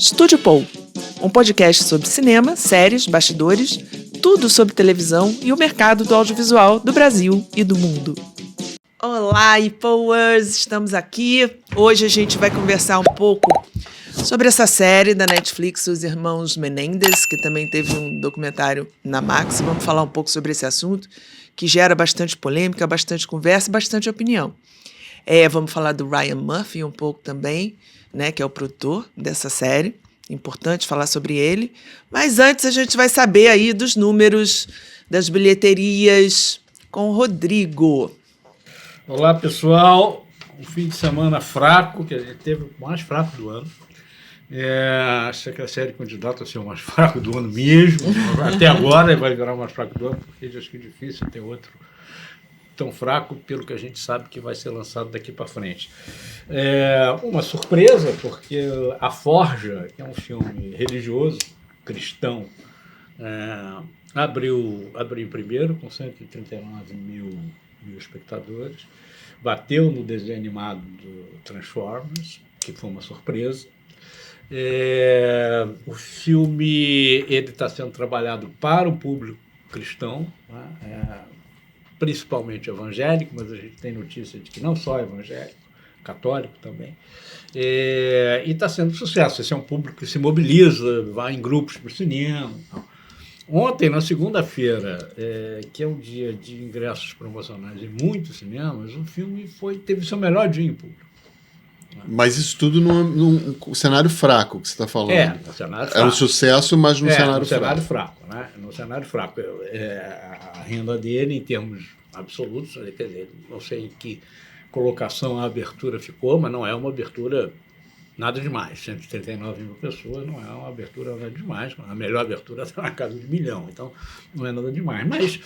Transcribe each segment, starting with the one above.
Estúdio Paul, um podcast sobre cinema, séries, bastidores, tudo sobre televisão e o mercado do audiovisual do Brasil e do mundo. Olá, Paulers! Estamos aqui. Hoje a gente vai conversar um pouco sobre essa série da Netflix, Os Irmãos Menendez, que também teve um documentário na Max. Vamos falar um pouco sobre esse assunto, que gera bastante polêmica, bastante conversa, bastante opinião. Vamos falar do Ryan Murphy um pouco também, né, que é o produtor dessa série. Importante falar sobre ele. Mas antes a gente vai saber aí dos números das bilheterias com o Rodrigo. Olá, pessoal. Um fim de semana fraco, que a gente teve o mais fraco do ano. Acho que a série candidata a ser o mais fraco do ano mesmo. Até agora vai virar o mais fraco do ano, porque acho que é difícil ter outro tão fraco, pelo que a gente sabe que vai ser lançado daqui para frente. Uma surpresa, porque A Forja, que é um filme religioso, cristão, abriu em primeiro, com 139 mil espectadores, bateu no desenho animado do Transformers, que foi uma surpresa. O filme está sendo trabalhado para o público cristão, né? Principalmente evangélico, mas a gente tem notícia de que não só evangélico, católico também. E está sendo sucesso. Esse é um público que se mobiliza, vai em grupos para o cinema. Ontem, na segunda-feira, que é um dia de ingressos promocionais em muitos cinemas, o filme teve seu melhor dia em público. Mas isso tudo num cenário fraco que você está falando. No cenário fraco. É um sucesso, mas no cenário fraco. Né? No cenário fraco. A renda dele, em termos absolutos, quer dizer, não sei em que colocação a abertura ficou, mas não é uma abertura nada demais. 139 mil pessoas não é uma abertura nada demais. A melhor abertura está na casa de 1 milhão, então não é nada demais.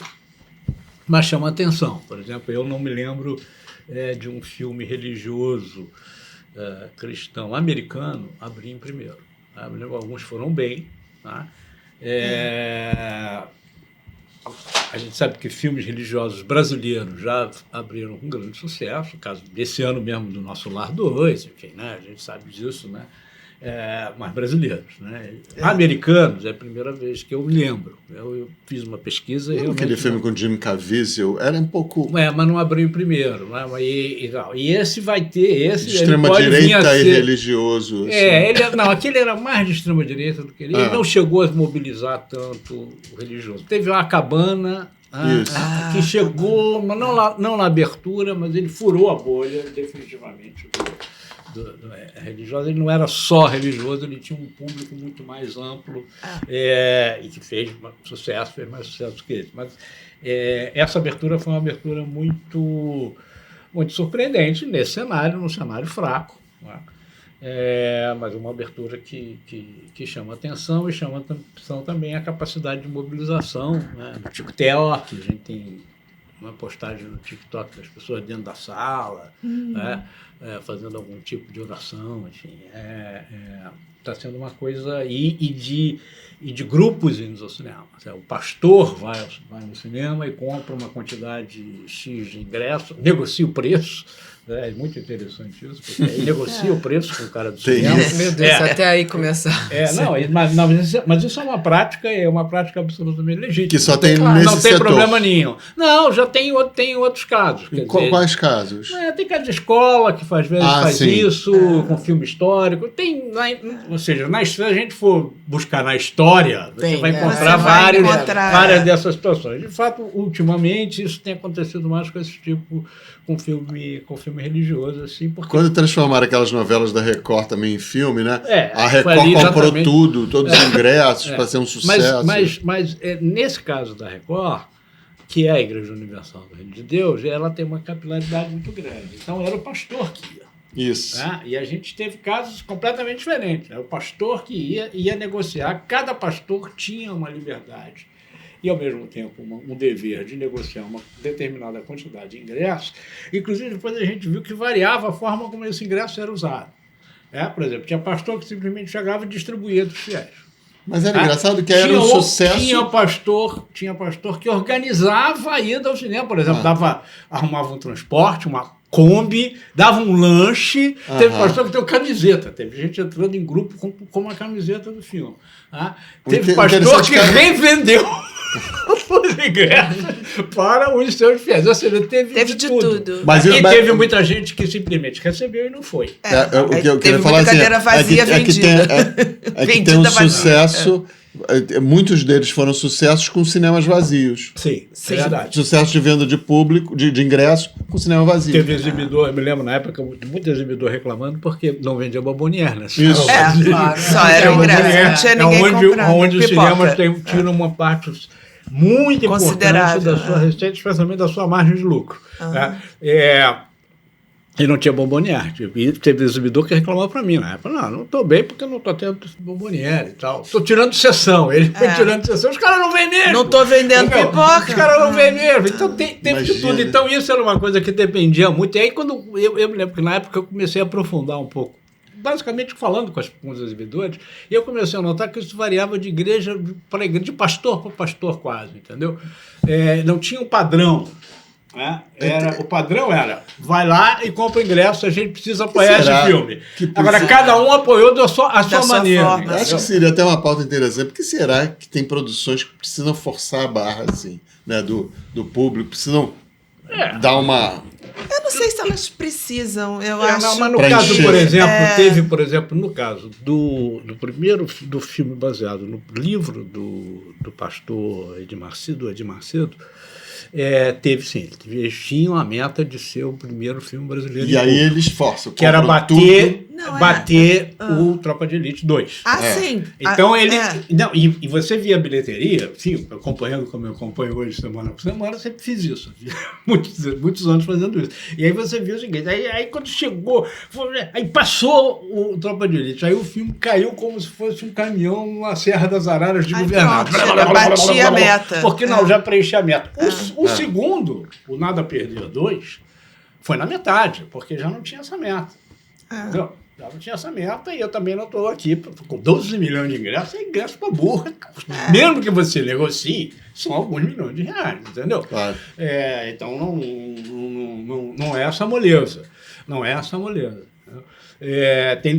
Mas chama atenção. Por exemplo, eu não me lembro de um filme religioso cristão americano abrir em primeiro. Tá? Alguns foram bem. Tá? A gente sabe que filmes religiosos brasileiros já abriram com grande sucesso, o caso desse ano mesmo do Nosso Lar 2, enfim, né? A gente sabe disso, né? Mas brasileiros, né? Americanos é a primeira vez que eu me lembro. Eu fiz uma pesquisa e aquele filme com Jim Caviezel era um pouco... mas não abriu em primeiro, né? E esse vai ter... De extrema-direita e religioso. Assim. Aquele era mais de extrema-direita do que ele. Ele não chegou a mobilizar tanto o religioso. Teve uma cabana... que chegou, mas não na abertura, mas ele furou a bolha definitivamente religioso. Ele não era só religioso, ele tinha um público muito mais amplo e que fez mais sucesso que ele. Mas essa abertura foi uma abertura muito, muito surpreendente num cenário fraco, né? Mas uma abertura que chama atenção, e chama atenção também a capacidade de mobilização, né? No TikTok, a gente tem uma postagem no TikTok das pessoas dentro da sala, né? Fazendo algum tipo de oração, enfim. Está sendo uma coisa... E de grupos indo ao cinema. O pastor vai no cinema e compra uma quantidade X de ingressos, negocia o preço. É muito interessante isso, porque ele negocia o preço com o cara do cinema. Meu Deus, até aí começar. Mas isso é uma prática absolutamente legítima. Que só tem nesse Não tem setor. Problema nenhum. Não, já tem outros casos. Quais casos? Tem caso de escola que faz isso, com filme histórico. Ou seja, se a gente for buscar na história, você vai encontrar várias dessas situações. De fato, ultimamente, isso tem acontecido mais com esse tipo, com filme religioso, assim, porque... Quando transformaram aquelas novelas da Record também em filme, né? A Record comprou todos os ingressos para ser um sucesso. Mas nesse caso da Record, que é a Igreja Universal do Reino de Deus, ela tem uma capilaridade muito grande. Então, era o pastor que ia. Isso. Né? E a gente teve casos completamente diferentes. Era o pastor que ia negociar. Cada pastor tinha uma liberdade e, ao mesmo tempo, um dever de negociar uma determinada quantidade de ingressos. Inclusive, depois a gente viu que variava a forma como esse ingresso era usado. Por exemplo, tinha pastor que simplesmente chegava e distribuía dos fiéis. Mas era engraçado que era um sucesso. Tinha pastor que organizava a ida ao cinema, por exemplo, arrumava um transporte, uma Kombi, dava um lanche, teve pastor que deu camiseta, teve gente entrando em grupo com uma camiseta do filme. Tá? Teve pastor que revendeu os ingressos para os seus fiéis. Ou seja, teve de tudo. Mas teve muita gente que simplesmente recebeu e não foi. O que eu queria falar assim, cadeira vazia vendida. É que tem um sucesso... Muitos deles foram sucessos com cinemas vazios. Sim, é verdade. Sucesso de venda de público, de ingresso, com cinema vazio. Teve exibidor, eu me lembro na época, muito exibidor reclamando porque não vendia bombonier, né? Isso. Claro. Só era ingresso, não tinha ninguém comprando. Onde os cinemas tinham uma parte muito importante da sua receita, especialmente da sua margem de lucro. E não tinha bombonier. E teve exibidor que reclamou para mim na época. Não estou bem porque eu não estou tendo bombonier e tal. Estou tirando sessão. Ele foi tirando sessão. Os caras não vêm mesmo. Não estou vendendo pipoca. Os caras não vêm mesmo. Então teve de tudo. Então isso era uma coisa que dependia muito. E aí quando eu me lembro que na época eu comecei a aprofundar um pouco. Basicamente falando com os exibidores, e eu comecei a notar que isso variava de igreja para igreja, de pastor para pastor quase, entendeu? Não tinha um padrão. O padrão era, vai lá e compra ingresso, a gente precisa apoiar esse filme. Agora, cada um apoiou a sua maneira. Forma. Acho que seria até uma pauta interessante, porque será que tem produções que precisam forçar a barra, assim, né, do público, precisam dar uma... Eu não sei se elas precisam, eu acho... Não, mas no caso, por exemplo, teve, por exemplo, no caso do primeiro do filme baseado no livro do pastor Edmar Macedo, teve sim, eles tinham a meta de ser o primeiro filme brasileiro. E aí eles forçam. Que era bater o Tropa de Elite 2. Sim. Então e você via a bilheteria, sim, acompanhando como eu acompanho hoje semana por semana, eu sempre fiz isso. Muitos anos fazendo isso. E aí você viu o seguinte, aí quando chegou, aí passou o Tropa de Elite, aí o filme caiu como se fosse um caminhão numa Serra das Araras de Governador. Batia a meta. Porque já preenchi a meta. O segundo, o Nada a Perder 2, foi na metade, porque já não tinha essa meta. Já não tinha essa meta e eu também não estou aqui com 12 milhões de ingressos, é ingresso para burra. Mesmo que você negocie, são alguns milhões de reais, entendeu? Claro. Então não é essa moleza. Não é essa moleza.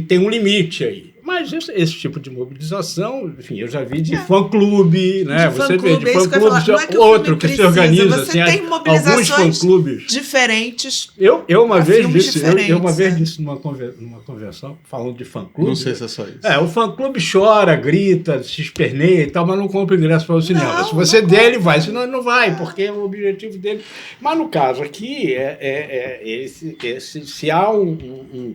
Tem um limite aí. Mas esse tipo de mobilização, enfim, eu já vi de fã-clube, né? Você vê de fã-clube, outro que se organiza. Você tem mobilizações alguns fã-clubes diferentes. Eu uma vez disse numa convenção, falando de fã-clube. Não sei se é só isso. O fã-clube chora, grita, se esperneia e tal, mas não compra ingresso para o cinema. Se você der, ele vai, senão ele não vai, porque é o objetivo dele. Mas no caso aqui, se há um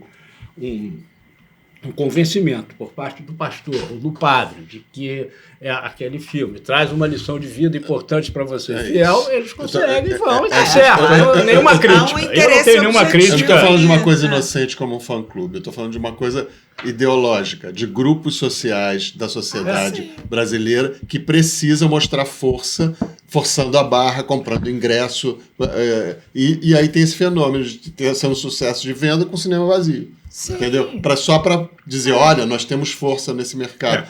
convencimento por parte do pastor ou do padre de que aquele filme traz uma lição de vida importante para você fiel, eles conseguem e vão, e certo. Nenhuma crítica. Eu não tenho nenhuma crítica. Eu não estou falando de uma coisa inocente como um fã-clube, eu estou falando de uma coisa ideológica, de grupos sociais da sociedade brasileira que precisam mostrar força, forçando a barra, comprando ingresso, e aí tem esse fenômeno de ter um sucesso de venda com cinema vazio. Sim. Entendeu? Só para dizer, olha, nós temos força nesse mercado.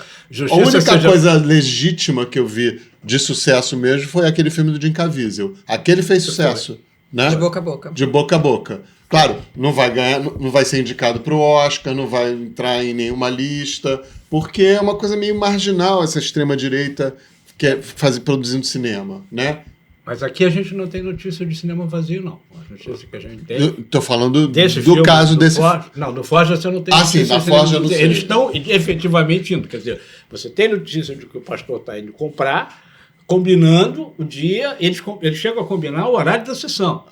A única coisa legítima que eu vi de sucesso mesmo foi aquele filme do Jim Caviezel. Aquele fez sucesso. Né? De boca a boca. De boca a boca. Claro, não vai ganhar, não vai ser indicado para o Oscar, não vai entrar em nenhuma lista, porque é uma coisa meio marginal essa extrema-direita que é produzindo cinema, né? Mas aqui a gente não tem notícia de cinema vazio, não. A notícia que a gente tem... Estou falando do caso desse... Não, do Forja você não tem notícia. Sim, na Forja eu não sei. Eles estão efetivamente indo. Quer dizer, você tem notícia de que o pastor está indo comprar, combinando o dia, eles chegam a combinar o horário da sessão.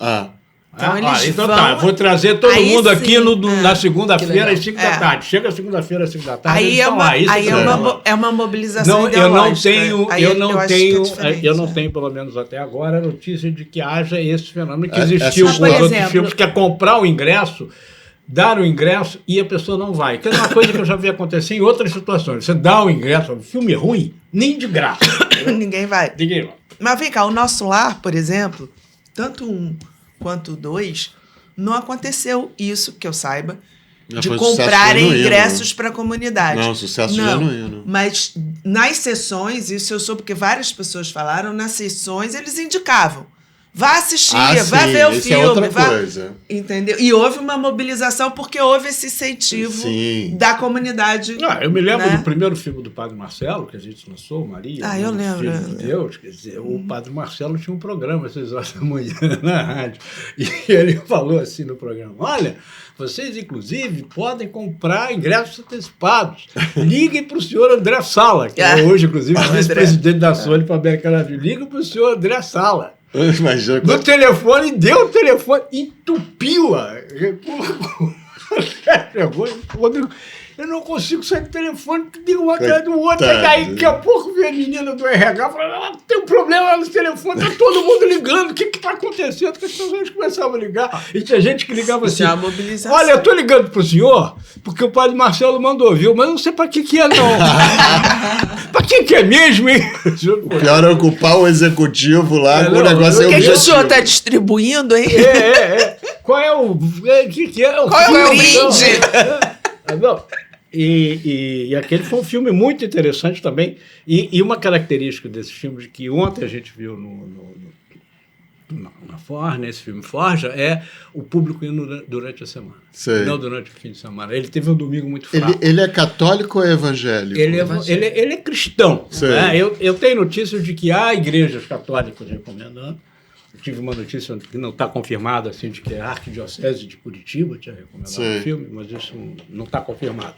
Então vou trazer todo mundo aqui na segunda-feira às 5 da tarde. Chega segunda-feira às 5 da tarde. Aí é uma mobilização ideológica. Eu não tenho, pelo menos até agora, a notícia de que haja esse fenômeno que existiu com os outros filmes, que é comprar o ingresso, dar o ingresso e a pessoa não vai. Que é uma coisa que eu já vi acontecer em outras situações. Você dá o ingresso, o filme é ruim, nem de graça. Ninguém vai. Mas vem cá, o Nosso Lar, por exemplo, tanto um quanto 2, não aconteceu isso, que eu saiba, de comprarem ingressos para a comunidade. Não, sucesso genuíno. Mas nas sessões, isso eu soube porque várias pessoas falaram, nas sessões eles indicavam. Vá assistir, vá sim, ver o isso filme. é outra vá... coisa. Entendeu? E houve uma mobilização porque houve esse incentivo Sim. da comunidade. Eu me lembro né? do primeiro filme do Padre Marcelo, que a gente lançou, Maria. Eu lembro. Filho de Deus. Quer dizer, o Padre Marcelo tinha um programa às 6 horas da manhã na rádio. E ele falou assim no programa: olha, vocês, inclusive, podem comprar ingressos antecipados. Liguem para o senhor André Sala, que é hoje, inclusive, vice-presidente da Sony para a América Latina. Liguem para o senhor André Sala. Imagina No telefone, deu o telefone, entupiu-a. Chegou e falou: eu não consigo sair do telefone, porque tem um atrás do outro. E daí, daqui a pouco, veio a menina do RH e falou: tem um problema no telefone, tá todo mundo ligando, o que está acontecendo? Que as pessoas começavam a ligar. E tinha gente que ligava assim: olha, eu estou ligando para o senhor, porque o Padre Marcelo mandou, viu? Mas não sei para que é, não. Para que é mesmo, hein? O pior é ocupar o executivo lá com o negócio. O que o senhor está distribuindo, hein? Qual é o... Qual é o brinde? Não. E aquele foi um filme muito interessante também. E uma característica desse filme, que ontem a gente viu na Forja, nesse filme Forja, é o público indo durante a semana. Sei. Não durante o fim de semana. Ele teve um domingo muito fraco. Ele é católico ou é evangélico? Ele é cristão. Né? Eu tenho notícias de que há igrejas católicas recomendando. Eu tive uma notícia que não está confirmada, assim, de que a Arquidiocese de Curitiba tinha recomendado o filme, mas isso não está confirmado.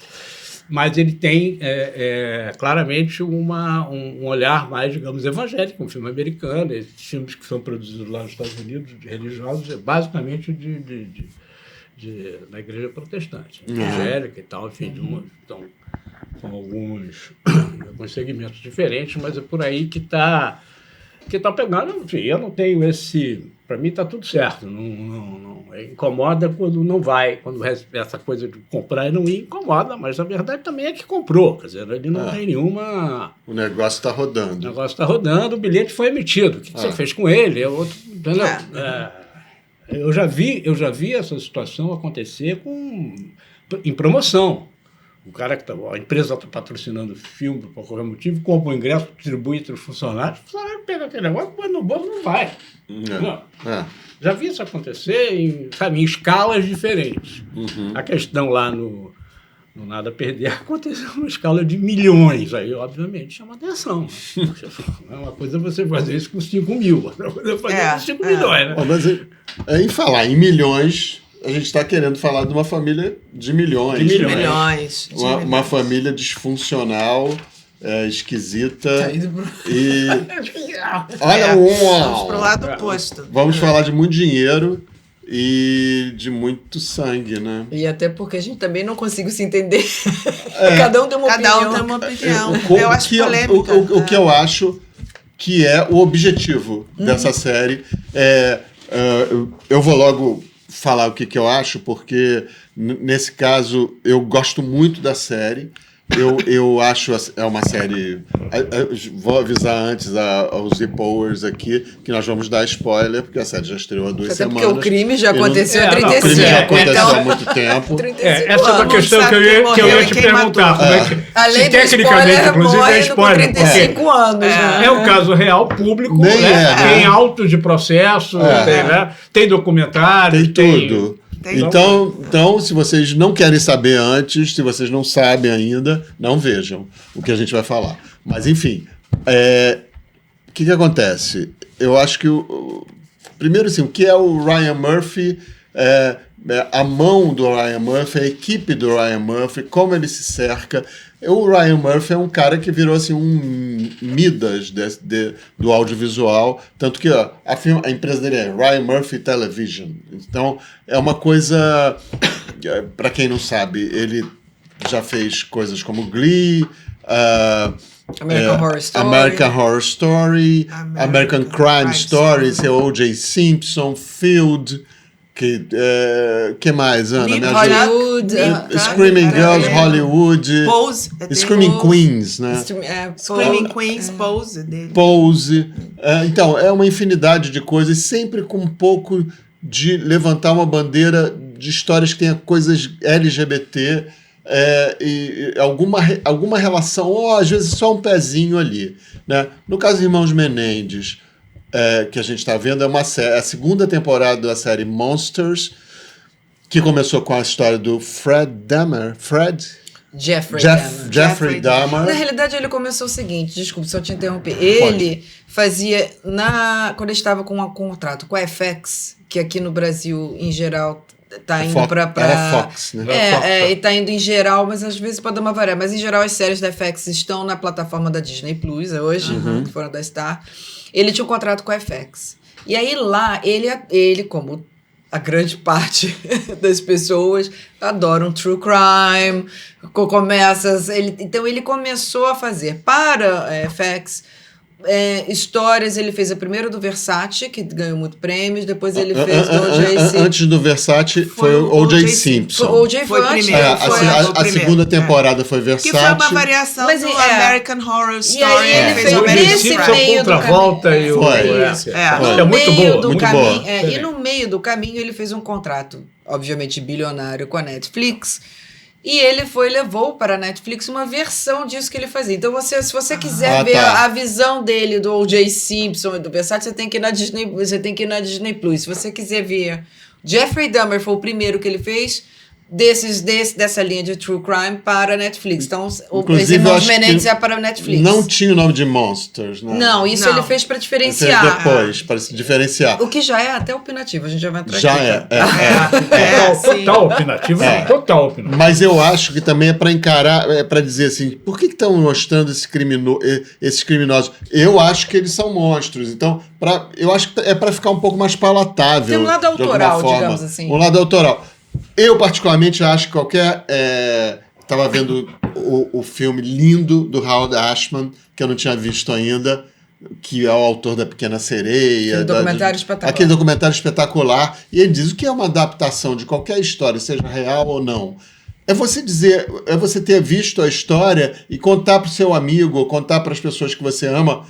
Mas ele tem claramente um olhar mais, digamos, evangélico, um filme americano. Esses filmes que são produzidos lá nos Estados Unidos, religiosos, é basicamente da igreja protestante, evangélica e tal, enfim, então, são alguns segmentos diferentes, mas é por aí que está pegando. Enfim, eu não tenho esse... Para mim está tudo certo. Não incomoda quando não vai. Quando essa coisa de comprar e não ir, incomoda. Mas a verdade também é que comprou. Quer dizer, ele não tem nenhuma... O negócio está rodando. O negócio está rodando, o bilhete foi emitido. O que você fez com ele? Entendeu? Eu já vi essa situação acontecer em promoção. O cara a empresa está patrocinando o filme por qualquer motivo, compra o ingresso, distribui entre os funcionários, o funcionário pega aquele negócio, põe no bolso, não vai. Já vi isso acontecer em escalas diferentes. A questão lá no Nada a Perder aconteceu numa escala de milhões. Aí, obviamente, chama atenção. É uma coisa você fazer isso com 5 mil, outra coisa fazer com 5 milhões. Né? Mas em falar em milhões... A gente está querendo falar de uma família de milhões. Uma família disfuncional, esquisita. E olha, vamos para o lado oposto. Vamos falar de muito dinheiro e de muito sangue, né? E até porque a gente também não consegue se entender. Cada um tem uma opinião. Cada um tem uma opinião. Eu acho polêmica. O que eu acho que é o objetivo dessa série eu vou logo falar o que eu acho, porque nesse caso eu gosto muito da série. Eu acho é uma série. Vou avisar antes aos E-Powers aqui que nós vamos dar spoiler, porque a série já estreou há 2 semanas. Porque o crime já aconteceu há 35 anos. O crime já aconteceu há muito tempo. Essa é uma questão que eu ia te perguntar. Além do tecnicamente, spoiler, inclusive, é spoiler. Com 35 anos. Né? É um caso real, público, tem autos de processo, tem documentário, tem tudo. Então, se vocês não querem saber antes, se vocês não sabem ainda, não vejam o que a gente vai falar. Mas, enfim, o que acontece? Eu acho que, primeiro, assim, o que é o Ryan Murphy, a mão do Ryan Murphy, a equipe do Ryan Murphy, como ele se cerca. O Ryan Murphy é um cara que virou assim, um Midas do audiovisual, tanto que a empresa dele é Ryan Murphy Television. Então, é uma coisa, para quem não sabe, ele já fez coisas como Glee, American Horror Story, American Crime Stories, O.J. Simpson, Field... Que mais, Ana? Hollywood. Screaming Girls, Hollywood. Pose. Screaming Queens, né? Screaming Queens, Pose dele. Pose. Então, é uma infinidade de coisas, sempre com um pouco de levantar uma bandeira de histórias que tenha coisas LGBT e alguma relação, ou às vezes só um pezinho ali. Né? No caso dos Irmãos Menendez, que a gente está vendo é uma série, a segunda temporada da série Monsters, que começou com a história do Jeffrey Dahmer. Na realidade, ele começou o seguinte, desculpa se eu te interromper. Ele fazia, quando ele estava com um contrato com a FX, que aqui no Brasil, em geral, tá indo para Era Fox, né? E tá indo em geral, mas às vezes pode dar uma variável. Mas em geral, as séries da FX estão na plataforma da Disney Plus hoje, que foram da Star. Ele tinha um contrato com a FX. E aí lá, ele como a grande parte das pessoas adoram true crime, então ele começou a fazer para FX histórias. Ele fez a primeira do Versace, que ganhou muito prêmios, depois ele fez do O.J. Simpson. Antes do Versace foi o O.J. Simpson. O O.J. foi primeiro. A segunda temporada foi Versace. Que foi uma variação do American Horror Story. E aí ele fez nesse meio do caminho. É muito boa. E no meio do caminho ele fez um contrato, obviamente bilionário, com a Netflix. E ele levou para a Netflix uma versão disso que ele fazia. Então, se você quiser ver a visão dele do O.J. Simpson e do Versace, você tem que ir na Disney Plus. Se você quiser ver, Jeffrey Dahmer foi o primeiro que ele fez dessa linha de true crime para a Netflix. Então, os Irmãos Menendez é para a Netflix. Não tinha o nome de Monsters, né? Não, isso ele fez para diferenciar. Ele fez depois, para se diferenciar. O que já é até opinativo, a gente já vai entrar aqui. Total opinativo. Total opinativo. Mas eu acho que também é para encarar, para dizer assim, por que estão mostrando esses criminosos? Eu acho que eles são monstros. Então, eu acho que é para ficar um pouco mais palatável. Tem um lado autoral, digamos assim. Um lado autoral. Eu, particularmente, acho que estava vendo o filme lindo do Howard Ashman, que eu não tinha visto ainda, que é o autor da Pequena Sereia. Aquele documentário espetacular. E ele diz o que é uma adaptação de qualquer história, seja real ou não. É você ter visto a história e contar para o seu amigo, ou contar para as pessoas que você ama,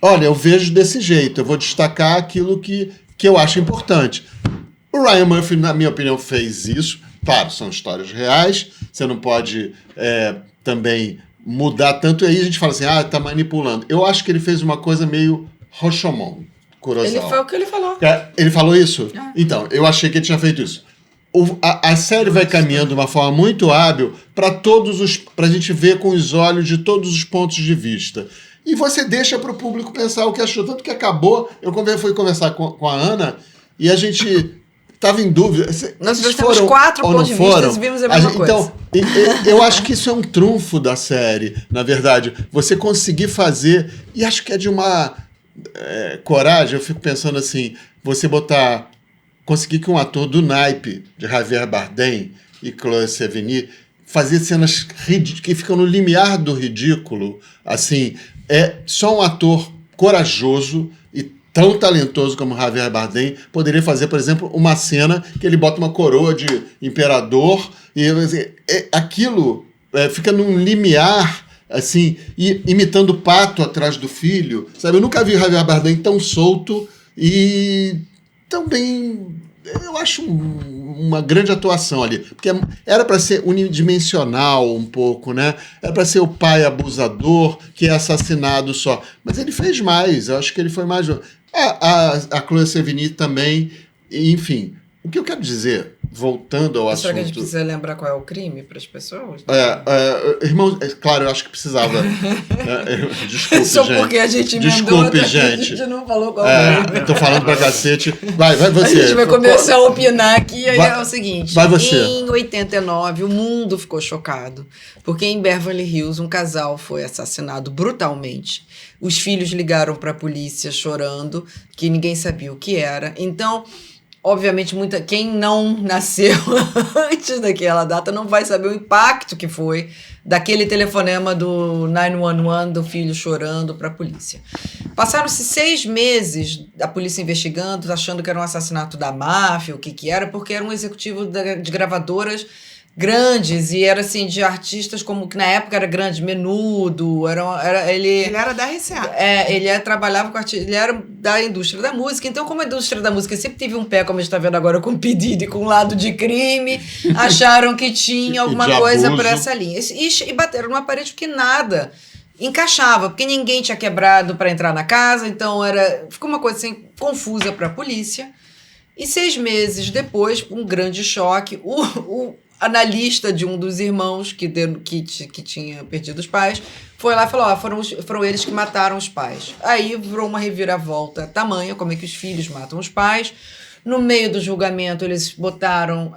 olha, eu vejo desse jeito, eu vou destacar aquilo que eu acho importante. O Ryan Murphy, na minha opinião, fez isso. Claro, são histórias reais, você não pode também mudar tanto. E aí a gente fala assim, tá manipulando. Eu acho que ele fez uma coisa meio Rashomon, Kurosawa. Ele foi o que ele falou. Ele falou isso? Então, eu achei que ele tinha feito isso. A série vai caminhando de uma forma muito hábil para a gente ver com os olhos de todos os pontos de vista. E você deixa para o público pensar o que achou. Tanto que acabou, eu fui conversar com a Ana e a gente estava em dúvida. Nós temos 4 pontos de vista e vimos a mesma coisa. Então, eu acho que isso é um trunfo da série, na verdade. Você conseguir fazer, e acho que é de uma coragem, eu fico pensando assim, você conseguir que um ator do naipe de Javier Bardem e Chloé Sevigny fazer cenas que ficam no limiar do ridículo, assim, só um ator corajoso e tão talentoso como Javier Bardem poderia fazer, por exemplo, uma cena que ele bota uma coroa de imperador e aquilo fica num limiar, assim, imitando o pato atrás do filho, sabe? Eu nunca vi Javier Bardem tão solto e tão bem. Eu acho uma grande atuação ali, porque era para ser unidimensional um pouco, né? Era para ser o pai abusador que é assassinado só, mas ele fez mais. Eu acho que ele foi mais. A Chloé Sevigny também, enfim. O que eu quero dizer, voltando ao assunto... Será que a gente precisa lembrar qual é o crime para as pessoas? Irmão, claro, eu acho que precisava. Desculpe, só gente. Porque a gente Desculpe, gente. A gente não falou qual é o crime. Tô falando pra cacete. Vai você. A gente vai começar a opinar aqui. É o seguinte. Vai você. Em 89, o mundo ficou chocado. Porque em Beverly Hills, um casal foi assassinado brutalmente. Os filhos ligaram para a polícia chorando, que ninguém sabia o que era. Então... Obviamente, quem não nasceu antes daquela data não vai saber o impacto que foi daquele telefonema do 911 do filho chorando para a polícia. Passaram-se 6 meses da polícia investigando, achando que era um assassinato da máfia, o que era, porque era um executivo de gravadoras grandes, e era assim, de artistas como que na época era grande, Menudo, ele era da RCA. Ele trabalhava com artistas, ele era da indústria da música, então como a indústria da música sempre teve um pé, como a gente está vendo agora com o pedido e com um lado de crime, acharam que tinha alguma coisa por essa linha. E bateram numa parede porque nada encaixava, porque ninguém tinha quebrado para entrar na casa, então ficou uma coisa assim, confusa para a polícia. E 6 meses depois, um grande choque, o analista de um dos irmãos que tinha perdido os pais foi lá e falou: foram eles que mataram os pais. Aí virou uma reviravolta tamanha, como é que os filhos matam os pais. No meio do julgamento, eles botaram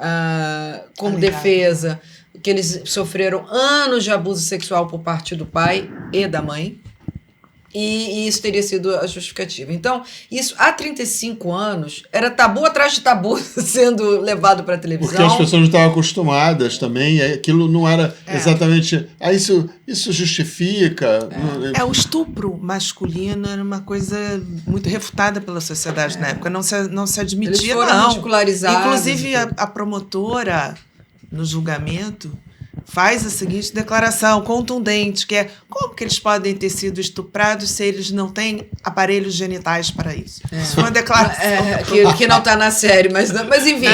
como defesa que eles sofreram anos de abuso sexual por parte do pai e da mãe. E isso teria sido a justificativa. Então, isso há 35 anos era tabu atrás de tabu sendo levado para a televisão. Porque as pessoas não estavam acostumadas também, aquilo não era exatamente... Isso justifica... O estupro masculino era uma coisa muito refutada pela sociedade na época, não se admitia, eles foram ridicularizados. Inclusive, a promotora, no julgamento, faz a seguinte declaração contundente, que é: como que eles podem ter sido estuprados se eles não têm aparelhos genitais para isso? Isso foi uma declaração. Que não está na série, mas enfim.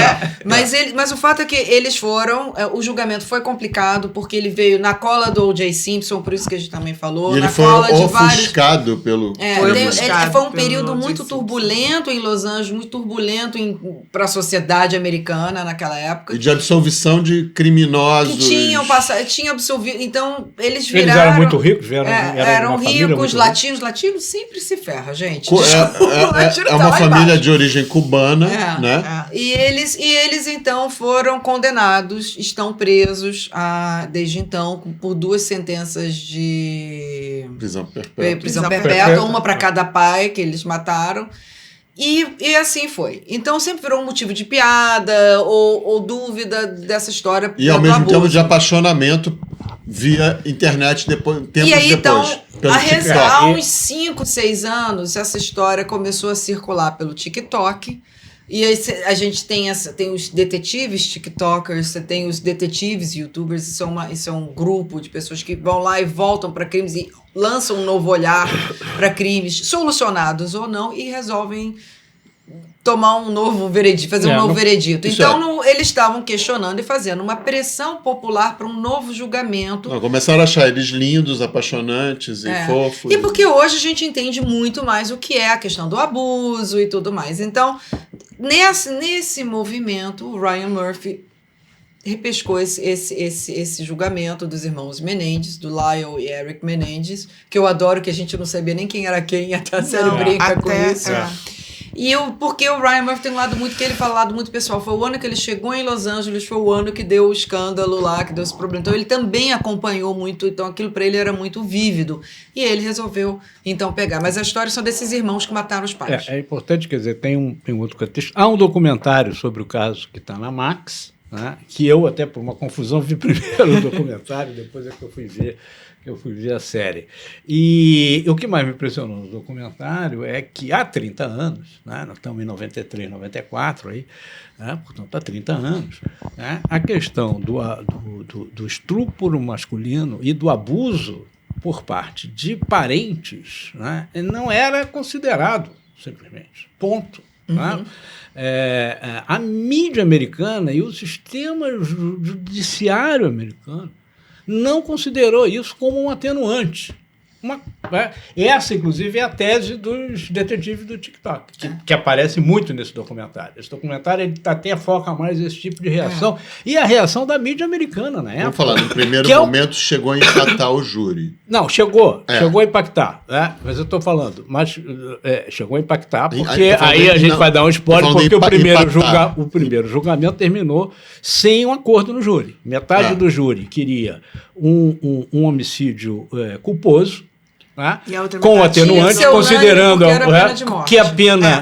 Mas o fato é que eles foram... O julgamento foi complicado, porque ele veio na cola do O.J. Simpson, por isso que a gente também falou. E ele foi ofuscado pelo... Foi um período muito turbulento em Los Angeles, muito turbulento para a sociedade americana naquela época. E de absolvição de criminosos. Que tinha absolvido. Então, eles viraram... Eles eram muito ricos, eram ricos, latinos. Latinos sempre se ferra, gente. É uma família de origem cubana, né? E eles, então, foram condenados, estão presos desde então, por 2 sentenças de prisão perpétua. perpétua, uma para cada pai que eles mataram. E assim foi. Então sempre virou um motivo de piada ou dúvida dessa história. E ao mesmo tempo de apaixonamento via internet tempos depois. Então, pelo TikTok. Há uns 5, 6 anos, essa história começou a circular pelo TikTok. E aí a gente tem os detetives tiktokers, você tem os detetives youtubers, isso é um grupo de pessoas que vão lá e voltam para crimes e lançam um novo olhar para crimes, solucionados ou não, e resolvem tomar um novo veredito, fazer um novo veredito. Então, eles estavam questionando e fazendo uma pressão popular para um novo julgamento. Começaram a achar eles lindos, apaixonantes e fofos. E porque hoje a gente entende muito mais o que é a questão do abuso e tudo mais. Então, nesse movimento, o Ryan Murphy repescou esse julgamento dos irmãos Menendez, do Lyle e Eric Menendez, que eu adoro, que a gente não sabia nem quem era quem, até a série brinca com isso. Porque o Ryan Murphy tem um lado muito pessoal. Foi o ano que ele chegou em Los Angeles, foi o ano que deu o escândalo lá, que deu esse problema. Então ele também acompanhou muito, então aquilo para ele era muito vívido. E ele resolveu, então, pegar. Mas a história são desses irmãos que mataram os pais. É importante, quer dizer, tem um outro contexto. Há um documentário sobre o caso que está na Max, né, que eu, até por uma confusão, vi primeiro o documentário, depois é que eu fui ver a série. E o que mais me impressionou no documentário é que há 30 anos, né, nós estamos em 93, 94, aí, né, portanto, há 30 anos, né, a questão do estupro masculino e do abuso por parte de parentes, né, não era considerado, simplesmente. Ponto. Né? A mídia americana e o sistema judiciário americano não considerou isso como um atenuante. Essa, inclusive, é a tese dos detetives do TikTok, que aparece muito nesse documentário. Esse documentário ele até foca mais esse tipo de reação e a reação da mídia americana na época. Vamos falar, no primeiro momento chegou a impactar o júri. Não, chegou a impactar, né? Mas eu estou falando, chegou a impactar, porque aí a gente vai dar um spoiler, porque o primeiro julgamento terminou sem um acordo no júri. Metade do júri queria um homicídio culposo, com atenuante, considerando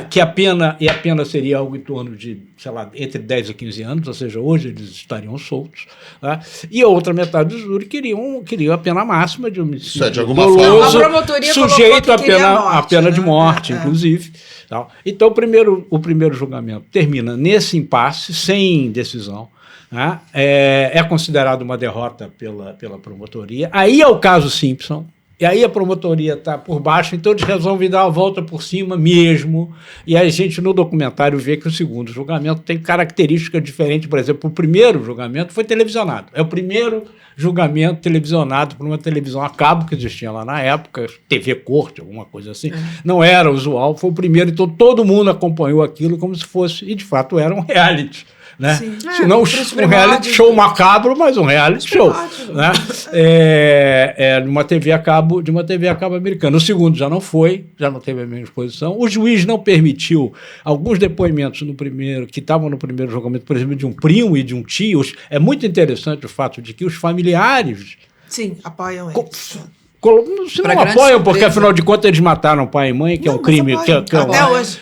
que a pena seria algo em torno de, sei lá, entre 10 e 15 anos, ou seja, hoje eles estariam soltos, e a outra metade do júri queria a pena máxima de homicídio de alguma forma. A promotoria sujeito à pena de morte, inclusive. Então, o primeiro julgamento termina nesse impasse, sem decisão. É considerado uma derrota pela promotoria. Aí é o caso Simpson. E aí a promotoria está por baixo, então eles resolvem dar a volta por cima mesmo. E a gente, no documentário, vê que o segundo julgamento tem características diferentes. Por exemplo, o primeiro julgamento foi televisionado. É o primeiro julgamento televisionado por uma televisão a cabo que existia lá na época, TV Corte, alguma coisa assim. Não era usual, foi o primeiro, então todo mundo acompanhou aquilo como se fosse, e de fato era um reality. Né? Se não um reality show macabro, mas um reality show, né? Numa TV a cabo, de uma TV a cabo americana. O segundo já não foi, já não teve a mesma exposição. O juiz não permitiu alguns depoimentos no primeiro, que estavam no primeiro julgamento, por exemplo, de um primo e de um tio. É muito interessante o fato de que os familiares apoiam eles. Se não apoiam, porque afinal de contas eles mataram pai e mãe, que é um crime. Até hoje.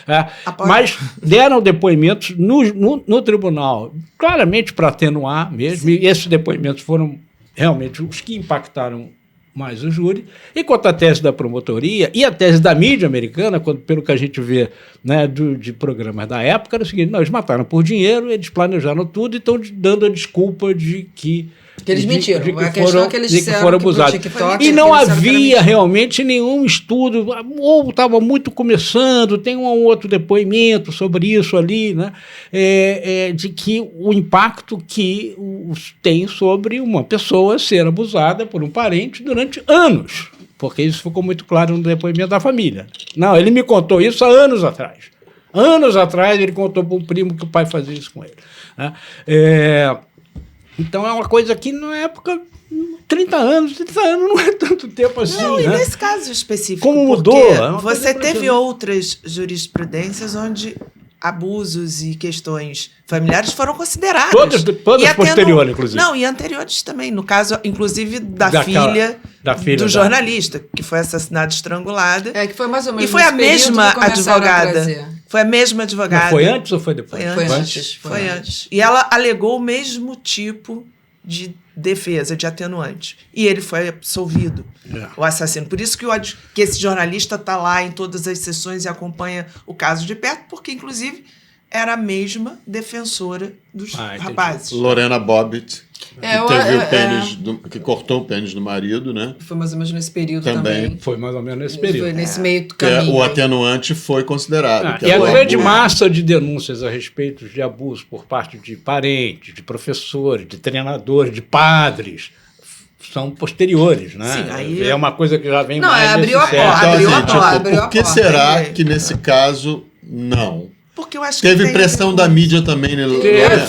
Mas deram depoimentos no tribunal, claramente para atenuar mesmo, e esses depoimentos foram realmente os que impactaram mais o júri. E quanto à tese da promotoria e a tese da mídia americana, pelo que a gente vê, né, de programas da época, era o seguinte: não, eles mataram por dinheiro, eles planejaram tudo e estão dando a desculpa de que eles mentiram. A questão é que eles foram abusados. TikTok, e não havia realmente nenhum estudo, ou estava muito começando, tem um outro depoimento sobre isso ali, né? De que o impacto que tem sobre uma pessoa ser abusada por um parente durante anos, porque isso ficou muito claro no depoimento da família. Não, ele me contou isso há anos atrás. Anos atrás ele contou para um primo que o pai fazia isso com ele. Né? Então é uma coisa que na época, 30 anos não é tanto tempo assim. Não, né? E nesse caso específico, como mudou? Você teve outras jurisprudências onde abusos e questões familiares foram consideradas. Todas posteriores, inclusive. Não, e anteriores também. No caso, inclusive, da filha do jornalista, que foi assassinada estrangulada. Que foi mais ou menos. E foi a mesma advogada. Foi a mesma advogada. Mas foi antes ou foi depois? Foi antes. E ela alegou o mesmo tipo de defesa, de atenuante. E ele foi absolvido, o assassino. Por isso que esse jornalista está lá em todas as sessões e acompanha o caso de perto, porque, inclusive, era a mesma defensora dos rapazes. Lorena Bobbitt, que cortou o pênis do marido, né? Foi mais ou menos nesse período também. Foi mais ou menos nesse período. Foi nesse meio caminho. O atenuante foi considerado. E a grande massa de denúncias a respeito de abuso por parte de parentes, de professores, de treinadores, de padres, são posteriores, né? Sim, aí... É uma coisa que já vem abriu a porta. Por que será que nesse caso não? Porque eu acho teve pressão da mídia também, né?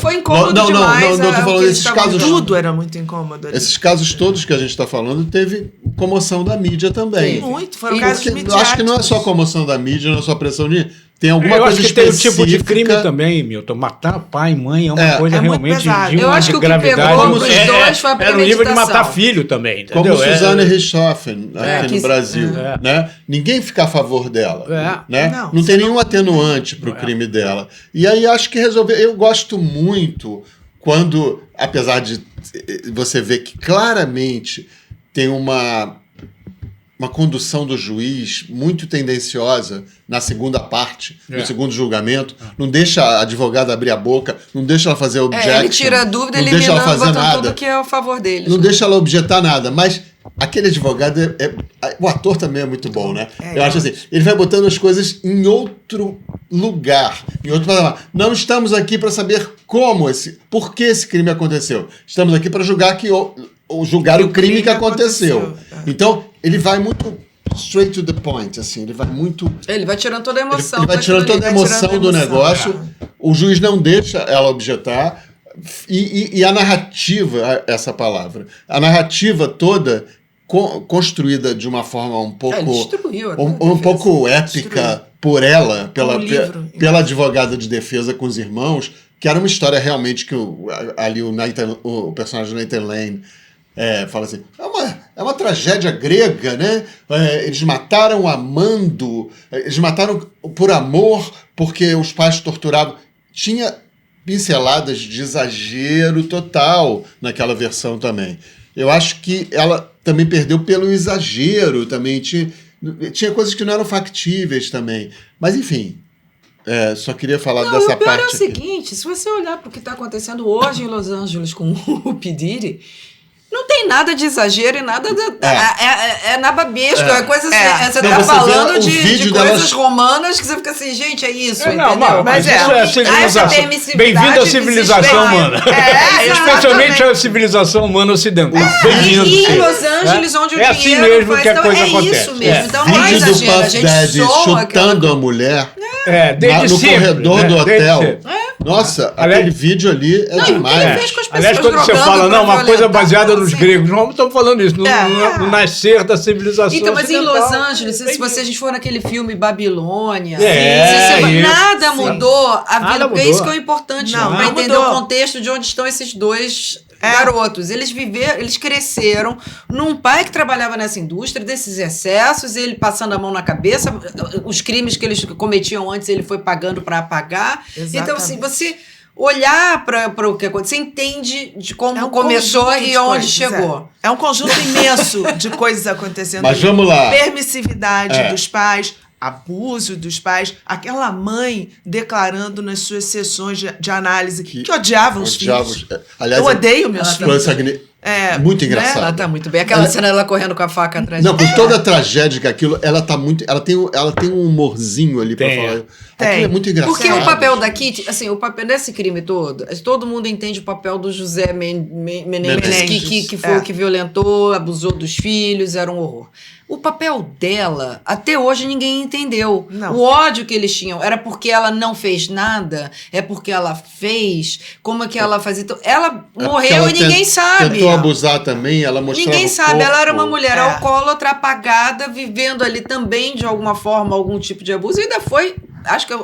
Foi incômodo demais. Não, tô falando desses casos. Tudo era muito incômodo. Esses casos todos que a gente está falando, teve comoção da mídia também. Muito, foram casos midiáticos. Acho que não é só comoção da mídia, não é só pressão de... Tem alguma coisa específica. Eu acho que tem um tipo de crime também, Milton. Matar pai e mãe é uma coisa realmente de uma de gravidade. Os dois foi a era o nível de matar filho também, entendeu? Como Suzanne Richthofen aqui no Brasil. Né? Ninguém fica a favor dela. Né? Não tem nenhum atenuante para o crime dela. E aí acho que resolveu... Eu gosto muito quando, apesar de você ver que claramente tem uma condução do juiz muito tendenciosa na segunda parte, no segundo julgamento, não deixa a advogada abrir a boca, não deixa ela fazer objection, ele tira a dúvida, não deixa ela fazer nada, tudo que é a favor dele. Não deixa ela objetar nada, mas aquele advogado, o ator também é muito bom, né? Eu acho assim, ele vai botando as coisas em outro lugar, em outro patamar. Não estamos aqui para saber por que esse crime aconteceu. Estamos aqui para julgar o crime que aconteceu. Então, ele vai muito straight to the point, assim, ele vai tirando toda a emoção. Ele vai tirando toda a emoção do negócio. O juiz não deixa ela objetar. E a narrativa, essa palavra, a narrativa toda construída de uma forma um pouco épica por ela, pela advogada de defesa com os irmãos, que era uma história realmente que o personagem do Nathan Lane fala assim, é uma tragédia grega, né? Eles mataram amando, eles mataram por amor, porque os pais torturavam. Tinha pinceladas de exagero total naquela versão também. Eu acho que ela também perdeu pelo exagero, também tinha coisas que não eram factíveis também. Mas, enfim, só queria falar dessa parte. O pior é o seguinte, se você olhar para o que está acontecendo hoje em Los Angeles com o P. Diddy, Não tem nada de exagero e nada é nababesco, é coisa assim, você Não, tá você falando vê o de vídeo coisas delas- romanas que você fica assim, gente, é isso, Não, entendeu? mas isso é a civilização. Bem-vindo à civilização humana. Especialmente a civilização humana ocidental. Bem-vindo. E em Los Angeles, onde o É assim dinheiro mesmo faz, que a então coisa é acontece. isso mesmo. Então não é Vídeo do exagero, a Puff gente Daddy soa chutando a mulher Desde no sempre, corredor né? do Desde hotel. sempre. Nossa, Aliás- aquele vídeo ali é Não, e o que ele demais. fez com as pessoas Aliás, quando você drogando fala, pra uma coisa violentar, baseada nos assim. gregos, não estamos falando isso, no nascer da civilização Então, mas em ocidental. Los Angeles, se a gente for naquele filme Babilônia, isso. nada mudou a vida, Nada porque é mudou. isso que é importante Não, para não entender mudou. o contexto de onde estão esses dois garotos. Eles cresceram num pai que trabalhava nessa indústria, desses excessos, ele passando a mão na cabeça, os crimes que eles cometiam antes ele foi pagando para apagar. Exatamente. Então, assim, você olhar para o que aconteceu, você entende de como É um começou conjunto e de onde coisas, chegou. É um conjunto imenso de coisas acontecendo. Mas vamos lá. Permissividade dos pais, abuso dos pais, aquela mãe declarando nas suas sessões de análise que odiava os filhos. Aliás, Eu odeio meus filhos. Florence Agnew, muito engraçado. Ela tá muito bem. Aquela cena dela correndo com a faca atrás Não, dela. com toda a tragédia que aquilo, ela tá muito. Ela tem um humorzinho ali pra Tem. falar. Tem. Aquilo é muito engraçado. Porque o papel da Kitty, assim, o papel desse crime todo mundo entende o papel do José Menendez, Menendez, que foi o que violentou, abusou dos filhos, era um horror. O papel dela, até hoje ninguém entendeu. Não. O ódio que eles tinham era porque ela não fez nada, é porque ela fez, como é que ela fazia. Então, ela morreu e ninguém sabe. Tentou abusar também, ela mostrava Ninguém o sabe, corpo. ela era uma mulher É. alcoólatra, apagada, vivendo ali também, de alguma forma, algum tipo de abuso. E ainda foi, acho que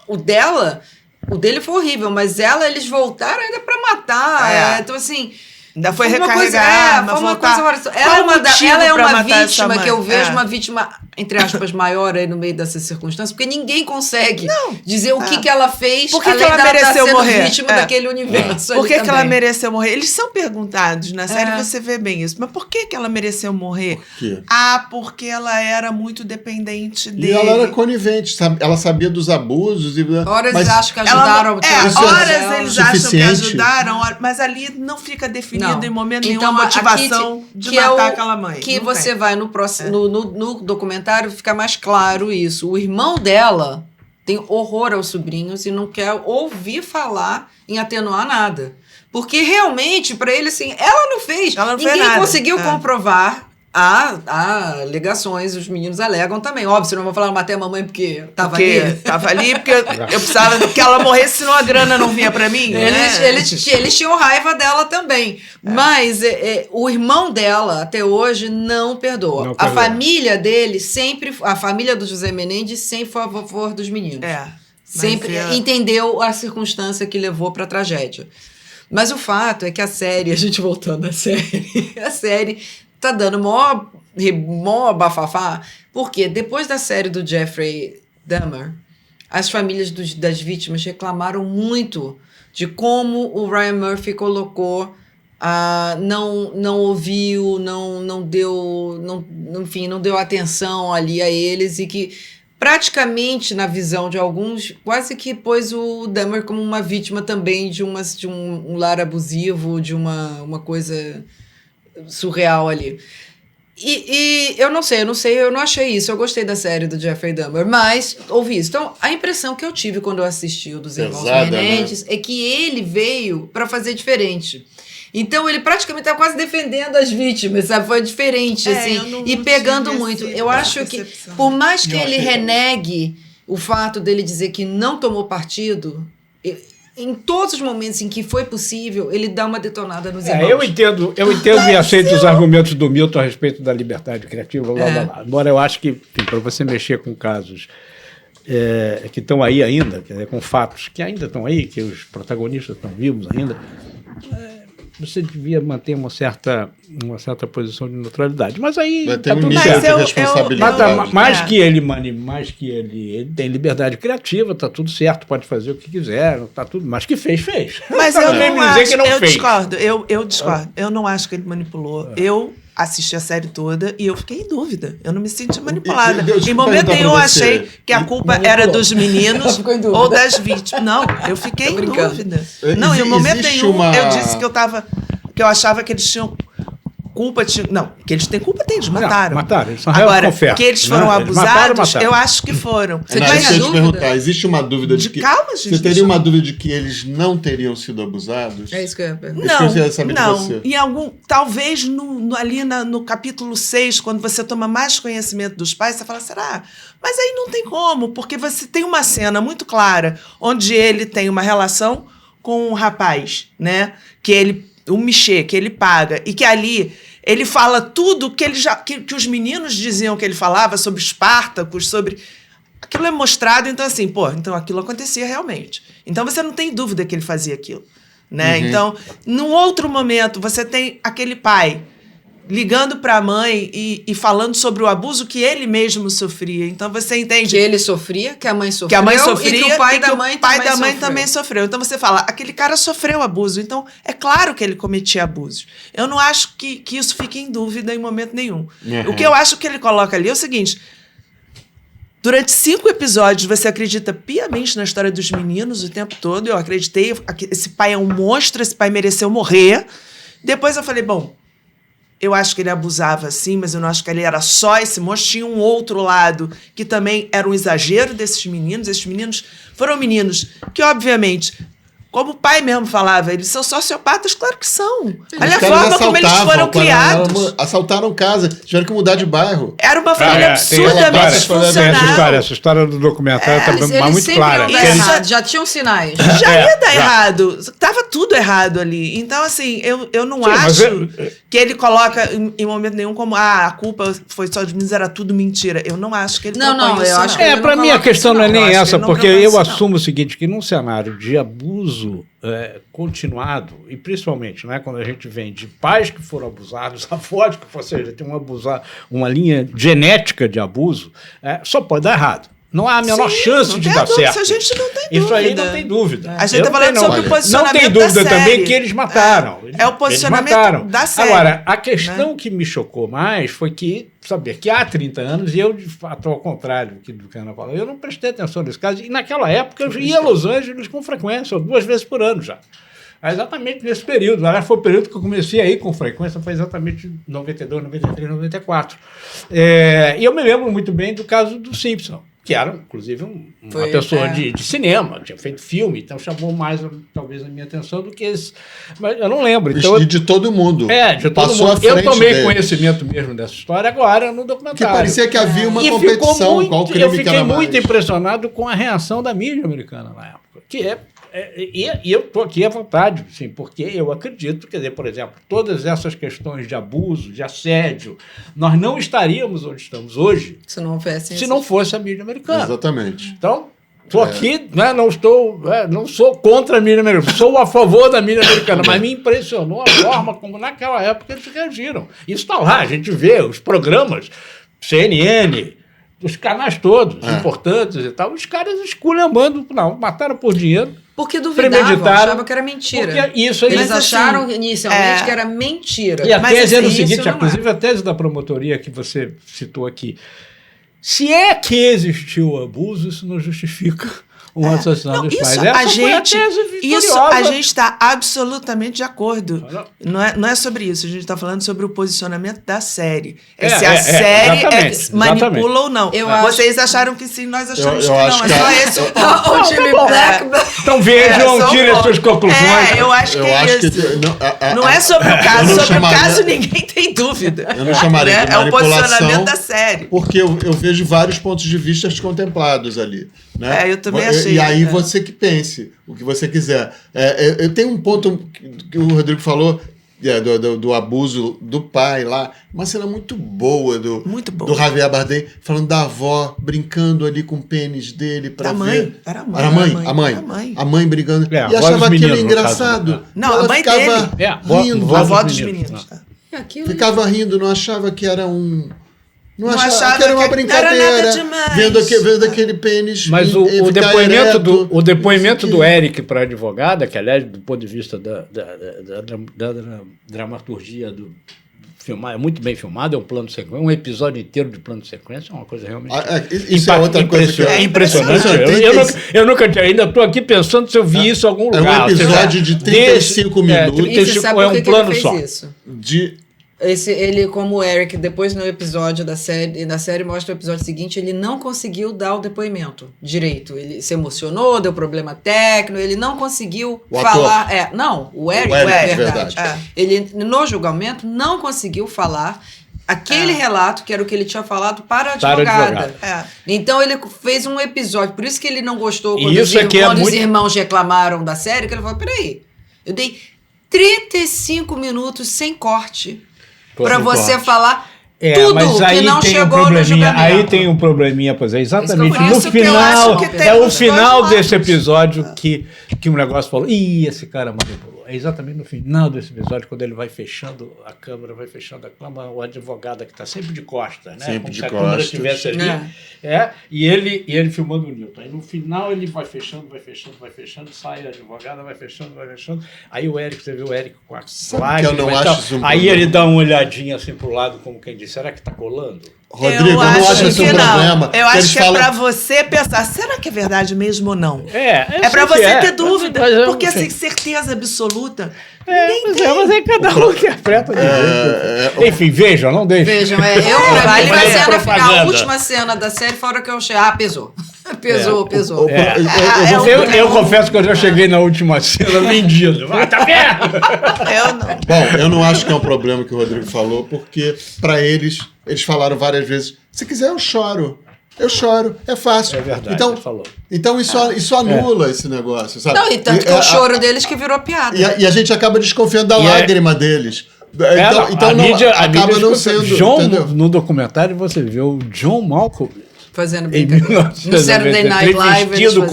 o dele foi horrível, mas eles voltaram ainda pra matar. Então, assim... Ainda foi uma recarregar, coisa, foi uma voltar. coisa ela é pra uma matar essa vítima mãe? que eu vejo uma vítima, entre aspas, maior aí no meio dessas circunstâncias, porque ninguém consegue dizer o que ela fez, Por que além ela dela mereceu estar sendo morrer? vítima daquele universo. Por que ali ela também. mereceu morrer? Eles são perguntados na série, você vê bem isso. Mas por que ela mereceu morrer? Por quê? Porque ela era muito dependente E dele. ela era conivente, ela sabia dos abusos. Horas mas eles acham que ajudaram a tirar isso é horas eles acham que suficiente? ajudaram, mas ali não fica definido Não. em momento nenhum Então, a a motivação Kitty, de que é matar o- aquela mãe. Que Não você tem. vai no próximo no documentário, fica mais claro isso. O irmão dela tem horror aos sobrinhos e não quer ouvir falar em atenuar nada. Porque realmente, para ele, assim, ela não fez. Ela não fez Ninguém nada. conseguiu comprovar. Há alegações, os meninos alegam também. Óbvio, não vou falar matei a mamãe porque tava Porque ali. tava ali, porque eu precisava que ela morresse, senão a grana não vinha pra mim. Eles tinham raiva dela também. Mas o irmão dela, até hoje, não perdoa. Não A perdoa. família dele sempre... A família do José Menendez sempre foi a favor dos meninos. Sempre entendeu a circunstância que levou para a tragédia. Mas o fato é que a série, a gente voltando à série, a série tá dando mó bafafá, porque depois da série do Jeffrey Dahmer, as famílias das vítimas reclamaram muito de como o Ryan Murphy colocou, não ouviu, não deu atenção ali a eles e que praticamente, na visão de alguns, quase que pôs o Dahmer como uma vítima também de um lar abusivo, de uma coisa surreal ali. E eu não sei, eu não achei isso. Eu gostei da série do Jeffrey Dahmer, mas ouvi isso. Então, a impressão que eu tive quando eu assisti o dos Irmãos Menendez é que ele veio para fazer diferente. Então, ele praticamente estava quase defendendo as vítimas, sabe? Foi diferente, assim, e pegando muito. Eu acho que, por mais que ele renegue o fato dele dizer que não tomou partido, em todos os momentos em que foi possível, ele dá uma detonada nos irmãos. Eu entendo e aceito os argumentos do Milton a respeito da liberdade criativa, blá, blá, blá. Embora eu acho que, para você mexer com casos que estão aí ainda, quer dizer, com fatos que ainda estão aí, que os protagonistas estão vivos ainda, você devia manter uma certa posição de neutralidade. Mas aí tem um tudo nível certo. de responsabilidade. Mais que ele tem liberdade criativa, tá tudo certo, pode fazer o que quiser, tá tudo, mas que fez. Mas eu nem não dizer acho, que não eu fez. discordo, eu discordo. Eu não acho que ele manipulou. Eu assisti a série toda e eu fiquei em dúvida. Eu não me senti manipulada. Em momento nenhum eu achei que a culpa era dos meninos ou das vítimas. Não, eu fiquei em dúvida. Não, em momento nenhum eu disse que eu achava que eles tinham culpa tinha... Não, que eles têm culpa, eles mataram. Mataram, eles são réus, Agora, confesso, que eles foram né? abusados, Mataram. eu acho que foram. Você Não, tem deixa a eu te dúvida? perguntar, existe uma dúvida de que... Calma, gente. Você teria uma dúvida de que eles não teriam sido abusados? É isso que eu ia perguntar. Isso que eu queria saber de você. Talvez ali no capítulo 6, quando você toma mais conhecimento dos pais, você fala, será? Mas aí não tem como, porque você tem uma cena muito clara, onde ele tem uma relação com um rapaz, né? O Michê, que ele paga, e que ali ele fala tudo que que os meninos diziam que ele falava sobre Espartacus, sobre... Aquilo é mostrado, então assim, então aquilo acontecia realmente. Então você não tem dúvida que ele fazia aquilo, né? Uhum. Então, num outro momento, você tem aquele pai ligando para a mãe e falando sobre o abuso que ele mesmo sofria. Então você entende... Que ele sofria, que a mãe sofreu, Que a mãe sofria e que o pai da mãe também sofreu. Então você fala, aquele cara sofreu abuso, então é claro que ele cometia abusos. Eu não acho que isso fique em dúvida em momento nenhum. Uhum. O que eu acho que ele coloca ali é o seguinte: durante 5 episódios você acredita piamente na história dos meninos o tempo todo. Eu acreditei, esse pai é um monstro, esse pai mereceu morrer. Depois eu falei, eu acho que ele abusava, sim, mas eu não acho que ele era só esse monstro. Tinha um outro lado que também era um exagero desses meninos. Esses meninos foram meninos que, obviamente, como o pai mesmo falava, eles são sociopatas, claro que são. Olha a forma como eles foram criados. Assaltaram casa, tiveram que mudar de bairro. Era uma família absurdamente disfuncional. Essa história do documentário tá Eles muito clara. iam dar errado, já tinham sinais. Já ia dar errado. Tava tudo errado ali. Então, assim, eu não acho que ele coloca em momento nenhum como a culpa foi só de mim, era tudo mentira. Eu não acho que ele Não, eu acho que ele para mim a questão não é nem essa, porque eu assumo o seguinte. seguinte, que num cenário de abuso continuado, e principalmente quando a gente vem de pais que foram abusados, avós que, ou seja, tem uma linha genética de abuso, só pode dar errado. Não há a menor chance de dar certo. A gente não tem dúvida. Isso aí não tem dúvida. A gente está falando sobre o posicionamento da série. Não tem dúvida também que eles mataram. É o posicionamento da série. Agora, a questão que me chocou mais foi saber que há 30 anos, e eu, de fato, ao contrário do que a Ana falou, eu não prestei atenção nesse caso. E naquela época eu ia a Los Angeles com frequência, 2 vezes por ano já. Exatamente nesse período. Aliás, foi o período que eu comecei a ir com frequência, foi exatamente 92, 93, 94. E eu me lembro muito bem do caso do Simpson, que era, inclusive, uma pessoa de cinema, tinha feito filme, então chamou mais, talvez, a minha atenção do que esse. Mas eu não lembro. Então, de todo mundo. De todo mundo. Eu tomei conhecimento mesmo dessa história agora no documentário. Que parecia que havia uma competição. Qual crime eu fiquei muito mais impressionado com a reação da mídia americana na época, que e eu estou aqui à vontade, sim, porque eu acredito, quer dizer, por exemplo, todas essas questões de abuso, de assédio, nós não estaríamos onde estamos hoje se não fosse a mídia americana. Exatamente. Então, estou aqui, não sou contra a mídia americana, sou a favor da mídia americana, mas me impressionou a forma como naquela época eles reagiram. Isso está lá, a gente vê os programas, CNN, os canais todos, importantes e tal, os caras esculhambando, mataram por dinheiro. Porque duvidavam, achavam que era mentira. Eles acharam inicialmente que era mentira. E a tese é o seguinte, inclusive a tese da promotoria que você citou aqui, se é que existiu abuso, isso não justifica o assassinato dos pais. A gente está absolutamente de acordo. Não é sobre isso. A gente está falando sobre o posicionamento da série. Se a série manipula ou não. Vocês acharam que sim, nós achamos que não. É só esse o ponto. Então vejam, tirem as suas conclusões. Eu acho que é isso. Não é sobre o caso. Sobre o caso ninguém tem dúvida. Eu não chamaria de manipulação. É o posicionamento da série. Porque eu vejo vários pontos de vista contemplados ali. Né? Eu também achei. E aí você que pense o que você quiser. Eu tenho um ponto que o Rodrigo falou do abuso do pai lá, uma cena muito boa do Javier Bardem, falando da avó brincando ali com o pênis dele para ver. Era a mãe brincando. E achava aquilo engraçado. Não, a mãe ficava rindo. A avó dos meninos. Ficava rindo, não achava que era um... Não achava que era uma brincadeira, vendo aquele pênis. Mas o depoimento do Eric para a advogada, que, aliás, do ponto de vista da dramaturgia do filmar, é muito bem filmado, é um plano de sequência, um episódio inteiro de plano de sequência, é uma coisa realmente isso é outra coisa que é impressionante. Eu nunca ainda estou aqui pensando se eu vi isso em algum lugar. É um episódio de 35 minutos. E você sabe por que ele fez isso? Ele, como o Eric, depois no episódio da série mostra o episódio seguinte, ele não conseguiu dar o depoimento direito. Ele se emocionou, deu problema técnico, ele não conseguiu falar. O Eric, verdade. Ele, no julgamento, não conseguiu falar aquele relato, que era o que ele tinha falado para a advogada. Então ele fez um episódio, por isso que ele não gostou quando os irmãos reclamaram da série, que ele falou, peraí, eu dei 35 minutos sem corte para você falar tudo que não chegou no julgamento. Aí tem um probleminha, pois é, exatamente no final, o final desse episódio que um negócio falou, esse cara manipulou. É exatamente no final desse episódio, quando ele vai fechando a câmera, o advogado que está sempre de costas, né? Sempre como de se a costas. câmera estivesse ali. E ele filmando o Newton. Aí no final ele vai fechando, sai a advogada, vai fechando. Aí você vê o Eric com a lágrima. Aí ele dá uma olhadinha assim pro lado, como quem diz, será que tá colando? Rodrigo, eu não acho isso um problema. Eu acho que é pra você pensar, será que é verdade mesmo ou não? É pra você ter dúvida, porque assim, certeza absoluta, mas aí cada um interpreta de jeito. Enfim, vejam, não deixem. Vejam, a última cena da série, fora que eu achei, pesou. Pesou. Eu confesso que eu já cheguei na última cena vendido. Tá vendo? Eu não. Bom, eu não acho que é um problema que o Rodrigo falou, porque para eles falaram várias vezes, se quiser eu choro, é fácil. É verdade, então, ele falou. Então isso anula esse negócio, sabe? Não, e tanto que o choro deles que virou piada. E a gente acaba desconfiando da lágrima deles. Então acaba não sendo... No documentário você vê o John Malkovich fazendo brincadeira. No Saturday Night Live, vestido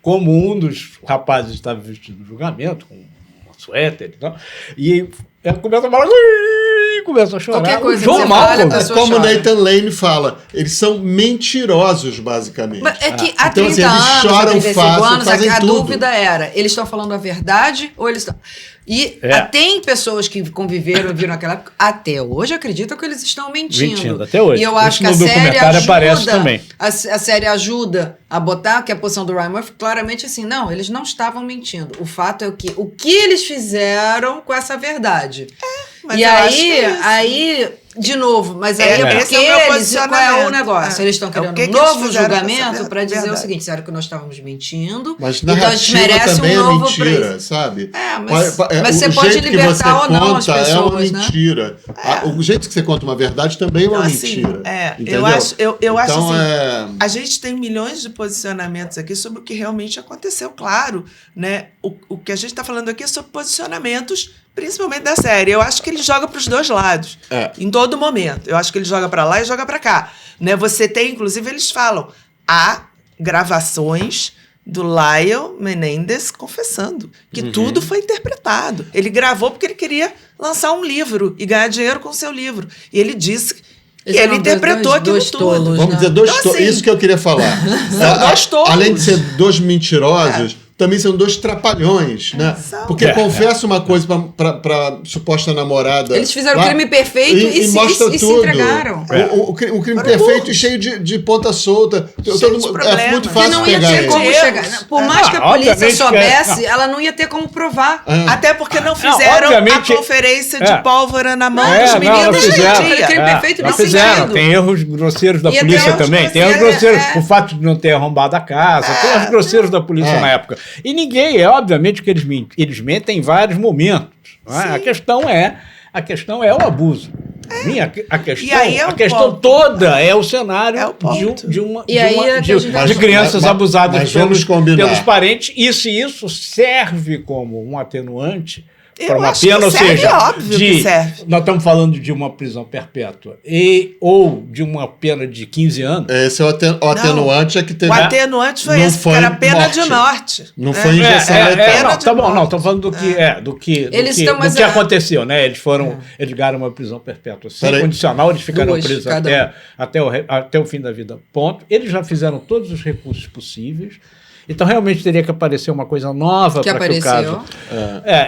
como um dos rapazes estava vestido no julgamento, com um suéter e tal. E ela começa a falar, começa a chorar. Qualquer coisa John Malkovich, como o Nathan Lane fala, eles são mentirosos, basicamente. Mas é que há 30 anos, eles choram fácil, fazem a tudo. dúvida era, eles estão falando a verdade ou eles estão... E tem pessoas que conviveram e viram naquela época, até hoje acreditam que eles estão mentindo. Até hoje. E eu acho que a série ajuda, a série ajuda a botar, que a posição do Ryan Murphy, claramente assim, não, eles não estavam mentindo. O fato é o que eles fizeram com essa verdade. Mas e aí, de novo, mas aí é porque eles, qual é o negócio? Eles estão querendo um novo julgamento para dizer o seguinte, sério que nós estávamos mentindo, mas então a gente merece também um novo mentira, sabe? Mas você pode libertar ou não as pessoas, é uma mentira. O jeito que você conta uma verdade também é uma mentira. Eu acho então, assim, a gente tem milhões de posicionamentos aqui sobre o que realmente aconteceu, claro, né? O que a gente está falando aqui é sobre posicionamentos, principalmente da série. Eu acho que ele joga para os dois lados, em todo momento. Eu acho que ele joga para lá e joga para cá. Né? Você tem, inclusive, eles falam, há gravações do Lyle Menendez confessando que tudo foi interpretado. Ele gravou porque ele queria lançar um livro e ganhar dinheiro com o seu livro. E ele disse que ele interpretou aquilo tudo. Vamos dizer, isso que eu queria falar. Dois tolos. Além de ser dois mentirosos, também são dois trapalhões, né? Porque confessa uma coisa pra suposta namorada. Eles fizeram o crime perfeito e mostra se tudo. entregaram. O crime perfeito e cheio de ponta solta. É muito fácil não ia pegar ter como chegar. Por mais que a polícia soubesse, ela não ia ter como provar. Até porque não fizeram a conferência de pólvora na mão dos meninos naquele dia. Crime perfeito não fizeram. Tem erros grosseiros da polícia também. Tem erros grosseiros. O fato de não ter arrombado a casa. Tem erros grosseiros da polícia na época. E ninguém, obviamente que eles mentem em vários momentos. Não é? A questão é o abuso. A questão toda é o cenário de crianças abusadas pelos parentes. E se isso serve como um atenuante para uma pena, ou seja, nós estamos falando de uma prisão perpétua ou de uma pena de 15 anos. Esse é o atenuante que teve. O atenuante foi esse, que era pena de morte. Não foi injeção letal. Tá bom, não, estamos falando do que aconteceu, né? Eles ganharam uma prisão perpétua sem condicional, eles ficaram presos até o fim da vida, ponto. Eles já fizeram todos os recursos possíveis. Então, realmente teria que aparecer uma coisa nova para que o caso...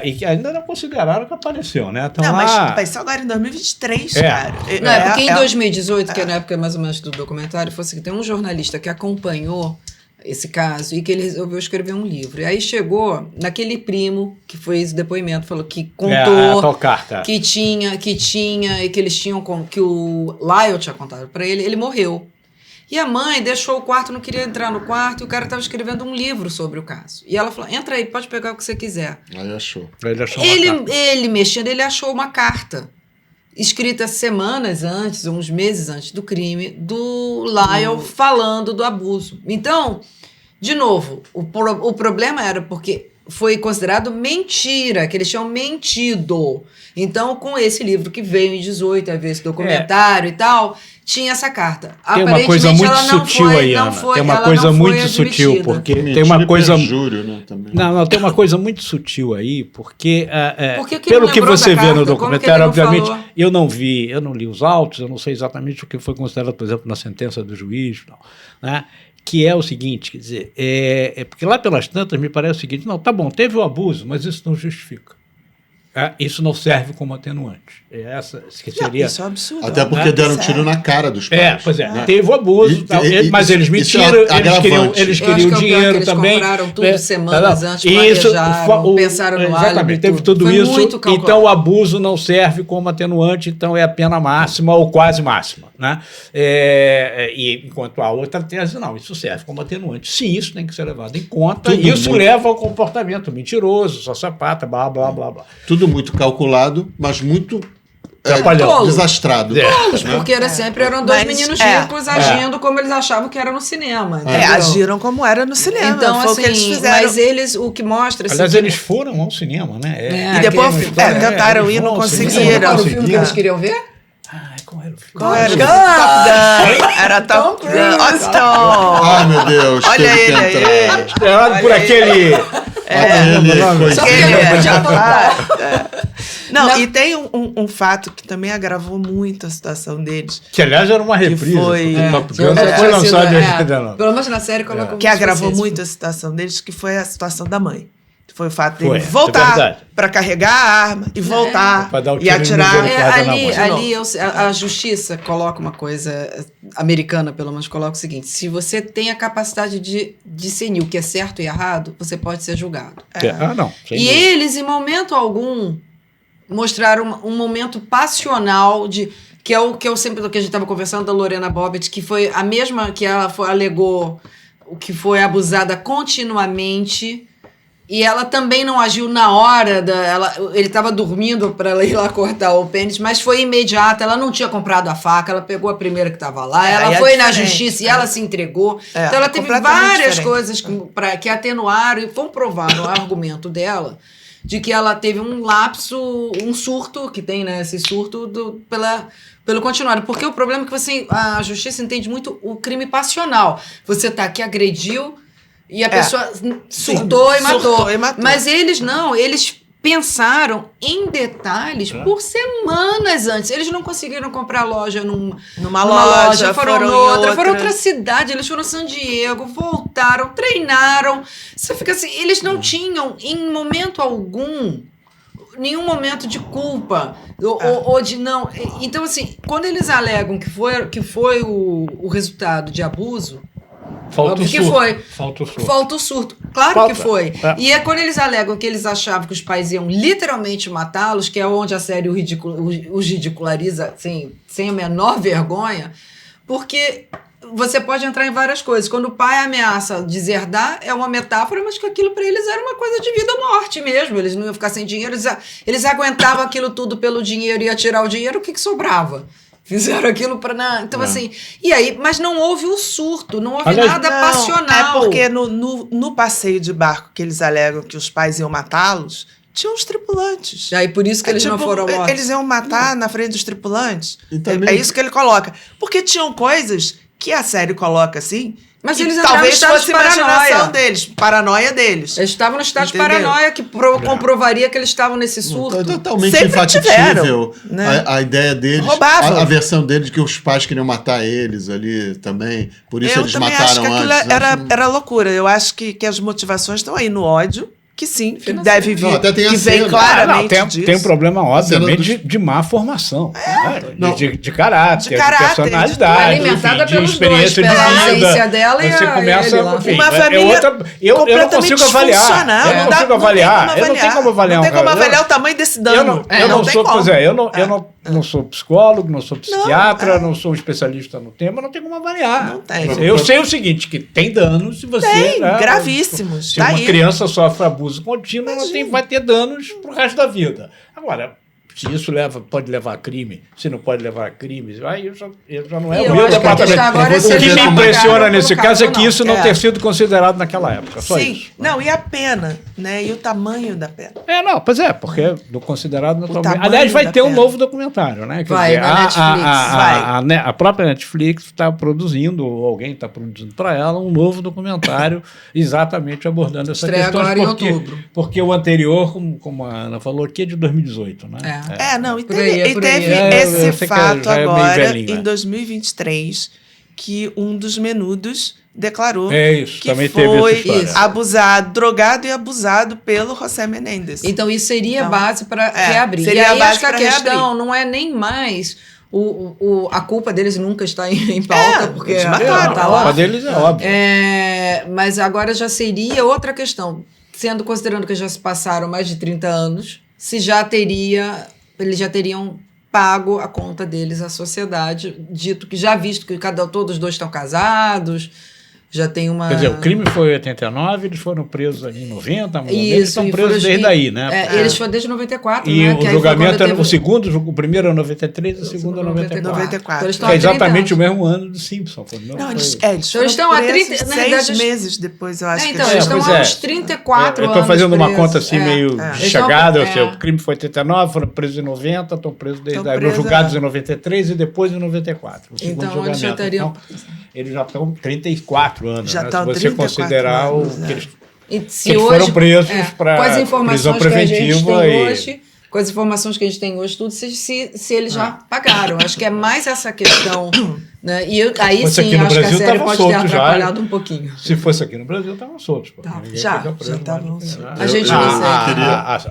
E que ainda não consideraram que apareceu, né? Então, mas vai ser agora em 2023, cara. Não, porque em 2018, que é na época mais ou menos do documentário, foi assim, tem um jornalista que acompanhou esse caso e que ele resolveu escrever um livro. E aí chegou naquele primo que fez depoimento, falou que contou que tinha, e que eles tinham, que o Lyle tinha contado para ele, ele morreu. E a mãe deixou o quarto, não queria entrar no quarto, e o cara estava escrevendo um livro sobre o caso. E ela falou, entra aí, pode pegar o que você quiser. Aí achou. Ele mexendo, ele achou uma carta escrita semanas antes, uns meses antes do crime, do Lyle falando do abuso. Então, de novo, o problema era porque foi considerado mentira, que eles tinham mentido. Então, com esse livro que veio em 18, a ver esse documentário e tal, tinha essa carta. Tem uma coisa muito sutil aí, Ana. Tem uma coisa muito sutil, porque tem uma coisa... Perjúrio, né, também. Não, tem uma coisa muito sutil aí, porque pelo que você vê no documentário, obviamente, eu não li os autos, eu não sei exatamente o que foi considerado, por exemplo, na sentença do juiz, não, né? Que é o seguinte, quer dizer, porque lá pelas tantas me parece o seguinte, não, tá bom, teve o abuso, mas isso não justifica. Isso não serve como atenuante. Que seria... Isso é um absurdo. Até porque deram um tiro na cara dos pais. Pois é. Teve o abuso, mas eles mentiram, eles queriam dinheiro eles também. Eles compraram tudo semanas antes, planejaram, pensaram no álibi. Exatamente, teve tudo isso. Então o abuso não serve como atenuante, então é a pena máxima ou quase máxima. Né? E enquanto a outra tese, não, isso serve como atenuante. Sim, isso tem que ser levado em conta. Tudo isso leva ao comportamento mentiroso, sociopata, blá, blá, blá, blá. Tudo muito calculado, mas muito desastrado. Tolos, porque eram dois meninos ricos agindo como eles achavam que era no cinema. Agiram como era no cinema. Então, foi o que eles fizeram. Mas eles, o que mostra... Aliás, eles foram ao cinema, né? E depois tentaram ir, não conseguiram. Qual o filme que eles queriam ver? Qual era o filme? Qual era? Top Gun! Era Top Gun. Austin! Ai, meu Deus. Olha ele aí. Esperado por aquele... Só que ele podia topar. Não, e tem um fato que também agravou muito a situação deles. Que, aliás, era uma reprise. Foi lançado ainda. Pelo menos na série colocou que agravou muito a situação deles, que foi a situação da mãe. Foi o fato dele voltar para carregar a arma e voltar e atirar. Ali a justiça coloca uma coisa, americana pelo menos, coloca o seguinte: se você tem a capacidade de discernir o que é certo e errado, você pode ser julgado. Não. E eles, em momento algum, mostraram um momento passional que é o que sempre que a gente estava conversando da Lorena Bobbitt, que foi a mesma que ela alegou que foi abusada continuamente. E ela também não agiu na hora, ele estava dormindo para ela ir lá cortar o pênis, mas foi imediata, ela não tinha comprado a faca, ela pegou a primeira que estava lá, ela foi na justiça e ela se entregou. Então ela teve várias coisas que atenuaram e comprovaram o argumento dela, de que ela teve um lapso, um surto, que tem, né, esse surto pelo continuado. Porque o problema é que a justiça entende muito o crime passional. Você tá aqui, agrediu, e a pessoa surtou e matou. Mas eles não, eles pensaram em detalhes por semanas antes. Eles não conseguiram comprar loja numa loja, foram outra cidade, eles foram em San Diego, voltaram, treinaram. Você fica assim, eles não tinham em momento algum nenhum momento de culpa ou de não. Então, assim, quando eles alegam que foi o resultado de abuso, falta o surto. Claro que foi. E é quando eles alegam que eles achavam que os pais iam literalmente matá-los, que é onde a série os ridiculariza sem a menor vergonha, porque você pode entrar em várias coisas. Quando o pai ameaça deserdar, é uma metáfora, mas que aquilo para eles era uma coisa de vida ou morte mesmo. Eles não iam ficar sem dinheiro, eles aguentavam aquilo tudo pelo dinheiro e ia tirar o dinheiro, o que sobrava? Fizeram aquilo para... Então, assim... E aí, mas não houve o surto, não houve nada passional. É porque no passeio de barco que eles alegam que os pais iam matá-los, tinham os tripulantes. E aí, por isso que eles não foram mortos. Eles iam matar na frente dos tripulantes. É isso que ele coloca. Porque tinham coisas que a série coloca assim... Mas eles talvez fosse imaginação deles, paranoia deles. Eles estavam no estado de paranoia, que comprovaria que eles estavam nesse surto. Totalmente sempre infatível, né? A ideia deles, a versão deles de que os pais queriam matar eles ali também. Por isso eles mataram antes. Era loucura. Eu acho que as motivações estão aí no ódio que sim, que deve vir, Não, até tem a que vem cena. claramente disso. Tem um problema, obviamente, dos- de má formação. Não. De caráter, De caráter, de personalidade, alimentada de pelos experiência dois, de pela vida. ausência dela e Você a começa, ele lá. enfim, Uma família eu não completamente consigo avaliar. disfuncional, Eu não não dá- consigo não tem avaliar. como Eu não tenho como avaliar Não tem um como cara. avaliar o tamanho desse dano. Eu não tem sou, como. pois é, eu não sou psicólogo, não sou psiquiatra, não sou um especialista no tema, não tem como avaliar. Não tem. Eu sei o seguinte, que tem danos se você... Tem, né, gravíssimos. Se Tá uma aí. criança sofre abuso contínuo, ela vai ter danos pro resto da vida. Agora, se isso pode levar a crime, se não pode levar a crimes, aí já não é Eu o meu acho que a departamento. questão agora é O se que eles me vão impressiona colocar nesse ou caso é não. que isso não É. ter sido considerado naquela época, só Sim. isso. Não, e a pena, né? E o tamanho da pena. Não, pois é, porque do considerado naturalmente. tamanho Aliás, vai da ter um pena. novo documentário, né? Quer Vai, dizer, na Netflix. a própria Netflix está produzindo, ou alguém está produzindo para ela, um novo documentário exatamente abordando essa Estreia questão. agora em outubro. Porque o anterior, como a Ana falou aqui, é de 2018, né? Não, e Por aí, teve, por aí. Eu esse sei que fato já é meio agora, velhinho, em 2023, que um dos menudos declarou É isso, que também teve essa foi história. abusado, drogado e abusado pelo José Menendez. Então, isso seria Então, base para reabrir. seria E aí, a base acho que a pra questão reabrir. não é nem mais a culpa deles nunca está em pauta, porque eles a mataram, tá A lá. culpa deles é óbvio. Mas agora já seria outra questão, considerando que já se passaram mais de 30 anos, eles já teriam pago a conta deles à sociedade, dito que já visto que todos os dois estão casados, já tem uma... Quer dizer, o crime foi em 89, eles foram presos ali em 90, mas eles Isso, estão e presos foram- desde aí, né? Eles foram desde 94, E né? o Que aí foi julgamento quando era teve- o segundo, o primeiro é 93 e o segundo é 94. 94. Então, eles estão Que é há 30 exatamente o anos. mesmo ano do Simpson. Não, eles Então, eles estão há 30 na 6 verdade, meses depois, eu acho que então, eles eles estão pois há é. uns 34 Eu anos estou fazendo uma presos. conta assim meio Eles de chegada, ou seja, é. o crime foi em 89, foram presos em 90, estão presos desde Estão aí, presos, julgados em 93 e depois em 94. O segundo Então, eles já julgamento. teriam- Então, eles já estão 34 anos, Já né? estão Se você 34 considerar anos, que eles E se Eles hoje, foram presos pra com as informações prisão que a gente preventiva tem e- hoje, com as informações que a gente tem hoje, tudo, se eles já pagaram. Acho que é mais essa questão. Né? E aí Fosse aqui sim, no acho que a Brasil, série tava pode ter solto já. atrapalhado um pouquinho. Se fosse aqui no Brasil, estavam soltos. Pô. Tá. Ninguém Já fica preso, estavam mas- soltos. A gente não sei.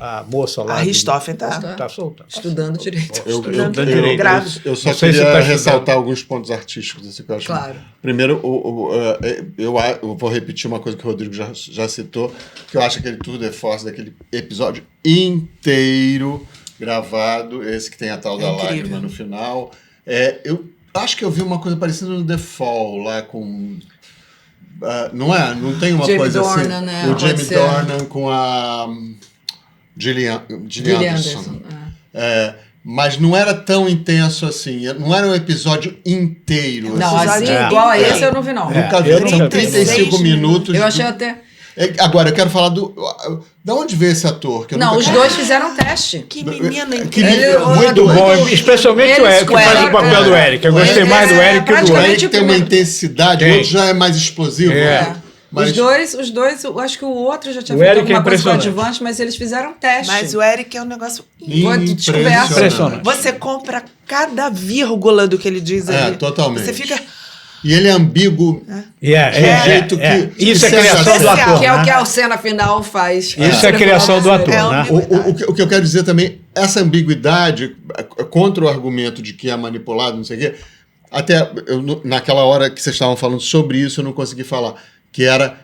A moça lá. A Richthofen tá. Tá solta. Estudando direito. Estudando direito. grávida. Eu só Não sei se queria tá ressaltar estudando. alguns pontos artísticos assim, que eu acho. Claro. Primeiro, eu vou repetir uma coisa que o Rodrigo já citou, que eu acho aquele tour de force daquele episódio inteiro gravado, esse que tem a tal da incrível. lágrima no final. Eu acho que eu vi uma coisa parecida no The Fall, lá com... não tem uma Jamie coisa Dornan, assim. né? O Pode Jamie ser. Dornan com a Gillian Anderson. Mas não era tão intenso assim. Não era um episódio inteiro. Não, assim, assim, É. igual a esse eu não vi, não. Nunca vi. eu nunca São vi. 35 minutos. Eu achei até... Agora, eu quero falar do... Da onde veio esse ator? Que eu Não, nunca- os dois fizeram teste. Que menino Que incrível. muito Bom, especialmente o Eric, que faz o papel do Eric. Eu gostei mais do Eric que do O praticamente Eric. Eric tem uma intensidade, o Tem. outro já é mais explosivo. É. né? Mas Os dois, eu acho que o outro já tinha O feito Eric é alguma coisa com impressionante. adjuvante, mas eles fizeram teste. Mas o Eric é um negócio. Foi descoberto. Impressionante. Você compra cada vírgula do que ele diz ali. totalmente. Você fica. E ele é ambíguo. De um jeito que- Isso é que criação do especial. ator. Que é o né? que a cena final faz. Isso é criação do ator, É né? ambíguo. O que eu quero dizer também, essa ambiguidade contra o argumento de que é manipulado, não sei o quê, até naquela hora que vocês estavam falando sobre isso, eu não consegui falar, que era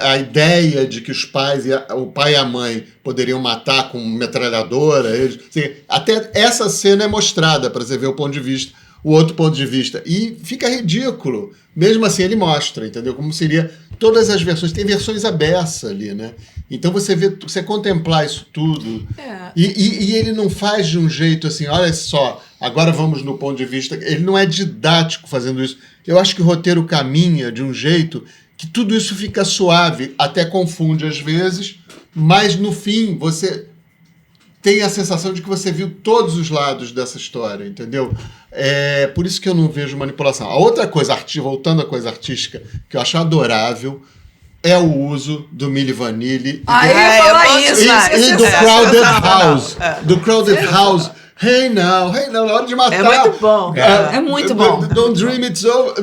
a ideia de que os pais, o pai e a mãe poderiam matar com metralhadora, assim, até essa cena é mostrada para você ver o outro ponto de vista. E fica ridículo. Mesmo assim, ele mostra, entendeu? Como seria todas as versões. Tem versões abertas ali, né? Então você contemplar isso tudo. E ele não faz de um jeito assim, olha só, agora vamos no ponto de vista. Ele não é didático fazendo isso. Eu acho que o roteiro caminha de um jeito que tudo isso fica suave, até confunde às vezes, mas no fim você tem a sensação de que você viu todos os lados dessa história, entendeu? Por isso que eu não vejo manipulação. A outra coisa, voltando à coisa artística, que eu acho adorável, é o uso do Milli Vanilli Ah, eu ia falar isso. e do Crowded House. Do Crowded House, Hey now, na hora de matar. É muito bom. É muito bom. Don't dream it's over.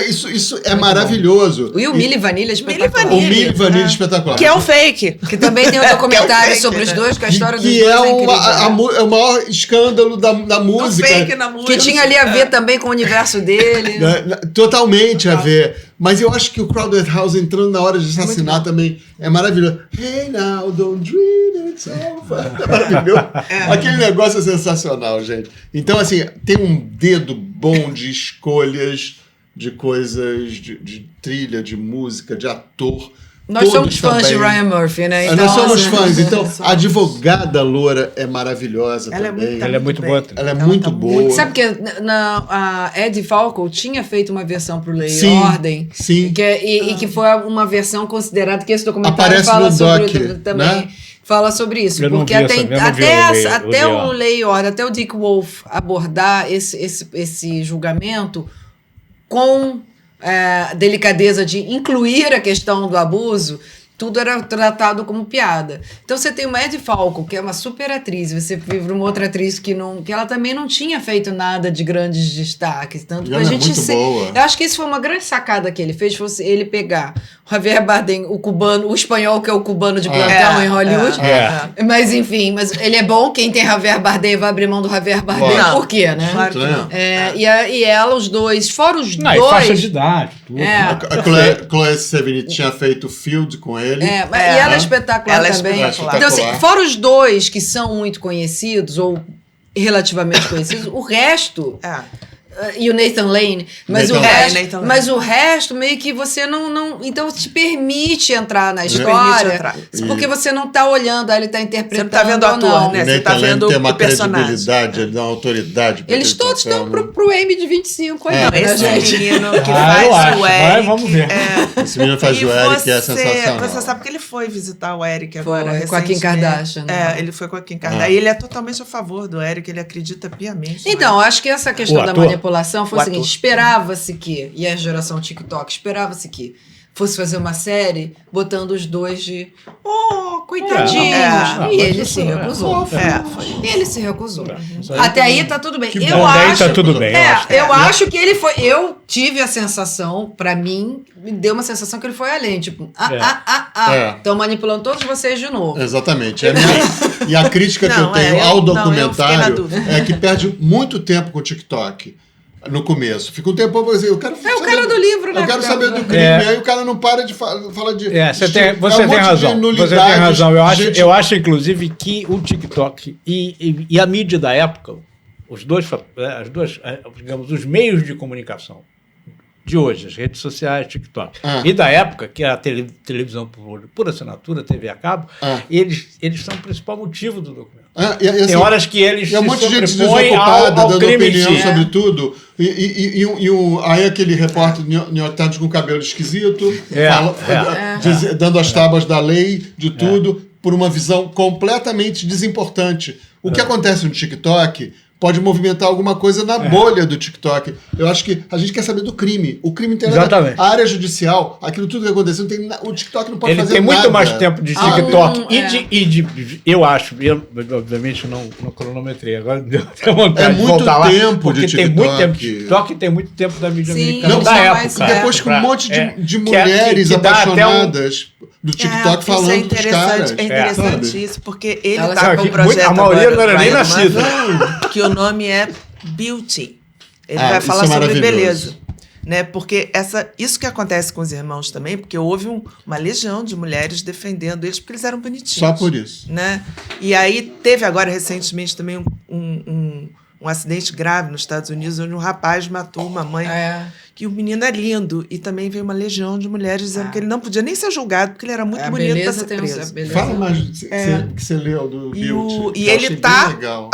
Isso é maravilhoso. E o Milli Vanilli é espetacular. O Milli Vanilli é espetacular. Que é um fake. Que também tem um documentário fake, sobre os né? dois, que a história dos Que dois é é incrível. o maior escândalo da música. Fake na música. Que tinha ali a ver também com o universo dele. Totalmente a ver. Mas eu acho que o Crowded House entrando na hora de assassinar também é maravilhoso. Hey now, don't dream it's over. É maravilhoso. Aquele negócio é sensacional, gente. Então, assim, tem um dedo bom de escolhas, de coisas, de trilha, de música, de ator. Nós somos Todos fãs de também. Ryan Murphy, né? Então, Nós somos assim, fãs. Então, a advogada loura é maravilhosa Ela é também. muito, Ela é muito bem. boa. Ela é muito boa. Sabe que a Eddie Falco tinha feito uma versão pro Lei e Sim, Ordem, sim. e que foi uma versão considerada, que esse documentário Aparece fala no sobre doc, também. né? Fala sobre isso. Eu não Porque vi essa, eu não vi até o o Lei e Ordem, até o Dick Wolf abordar esse julgamento com delicadeza de incluir a questão do abuso, tudo era tratado como piada. Então você tem uma Eddie Falco, que é uma super atriz, você vive uma outra atriz que ela também não tinha feito nada de grandes destaques. Tanto que Ela é muito boa. Eu acho que isso foi uma grande sacada que ele fez, fosse ele pegar o Javier Bardem, o cubano, o espanhol que é o cubano de plantão em Hollywood. Mas enfim, ele é bom, quem tem Javier Bardem vai abrir mão do Javier Bardem, Não. por quê, né? Claro que não. E ela, os dois, fora os Não, dois... e faixa de idade, tudo. A Chloe Sevigny tinha feito Field com ele. E ela é espetacular Ela é também. espetacular. Então, assim, fora os dois que são muito conhecidos, ou relativamente conhecidos, o resto... E o Nathan Lane, mas Nathan o resto meio que você não então te permite entrar na Permite história, entrar. porque você não tá olhando, ele tá interpretando. Você não tá vendo o ou não. ator, né? Você tá Nathan Lane vendo tem uma o personagem. credibilidade, ele dá uma autoridade. pra Eles aquele todos papel, estão né? pro M de 25 aí, Não, né, esse gente? menino que eu faz acho. o Vai, Eric. vamos ver. Esse menino faz E o Eric, é você sensacional. sabe que ele foi visitar o Eric agora, Foi, com a Kim recentemente. Kardashian, né? Ele foi com a Kim Kardashian. E ele é totalmente a favor do Eric, ele acredita piamente. Então, acho que essa questão O da ator? manipulação foi o O seguinte: ator. esperava-se que, e a geração TikTok, esperava-se que fosse fazer uma série botando os dois de coitadinhos. E ele se recusou. E ele se recusou. Até aí tá tudo bem. Que Eu bom, daí acho, tá tudo bem, eu acho. eu acho que ele foi. Eu tive a sensação, pra mim, me deu uma sensação que ele foi além. Tipo, estão manipulando todos vocês de novo. Exatamente. E a crítica que Não, eu tenho eu- ao não, eu fiquei na documentário dúvida. é que perde muito tempo com o TikTok. No começo. Fica um tempo pra dizer, eu quero É o cara do livro, né? Eu quero saber do crime. Aí o cara não para de falar de. Você de- tem, é você um tem monte de razão. Você tem nulidades, razão. gente- Eu acho, inclusive, que o TikTok e a mídia da época, os dois, digamos, os meios de comunicação de hoje, as redes sociais, TikTok, e da época, que era a televisão por assinatura, TV a cabo, eles são o principal motivo do documento. Assim, Tem horas que eles e um monte de gente sobrepõem desocupada, ao dando crime em opinião si. sobre tudo. Aí aquele repórter New York Times com cabelo esquisito, dando as tábuas da lei, de tudo, por uma visão completamente desimportante. O que acontece no TikTok pode movimentar alguma coisa na bolha do TikTok. Eu acho que a gente quer saber do crime. O crime tem nada. Exatamente. A área judicial, aquilo tudo que aconteceu, o TikTok não pode Ele fazer tem nada. muito mais tempo de TikTok eu acho, eu obviamente não cronometrei, agora deu até vontade de muito voltar lá, tempo porque de tem muito tempo de TikTok. TikTok e tem muito tempo da mídia Sim, americana Não, da só época. mais- Depois que um monte de mulheres que dá até apaixonadas do TikTok falando isso é dos caras. interessante, interessante sabe? isso, porque ele Ela tá sabe com que um projeto a maioria agora, não era nem Ryan nascida. Murphy, que o nome é Beauty. Ele vai isso falar é sobre maravilhoso. beleza. Né? Porque isso que acontece com os irmãos também, porque houve uma legião de mulheres defendendo eles porque eles eram bonitinhos. Só por isso. Né? E aí teve agora recentemente também um acidente grave nos Estados Unidos, onde um rapaz matou uma mãe, que o menino é lindo, e também veio uma legião de mulheres dizendo que ele não podia nem ser julgado, porque ele era muito bonito para ser preso. Fala mais que você leu do Beauty. E Eu ele achei tá. bem legal.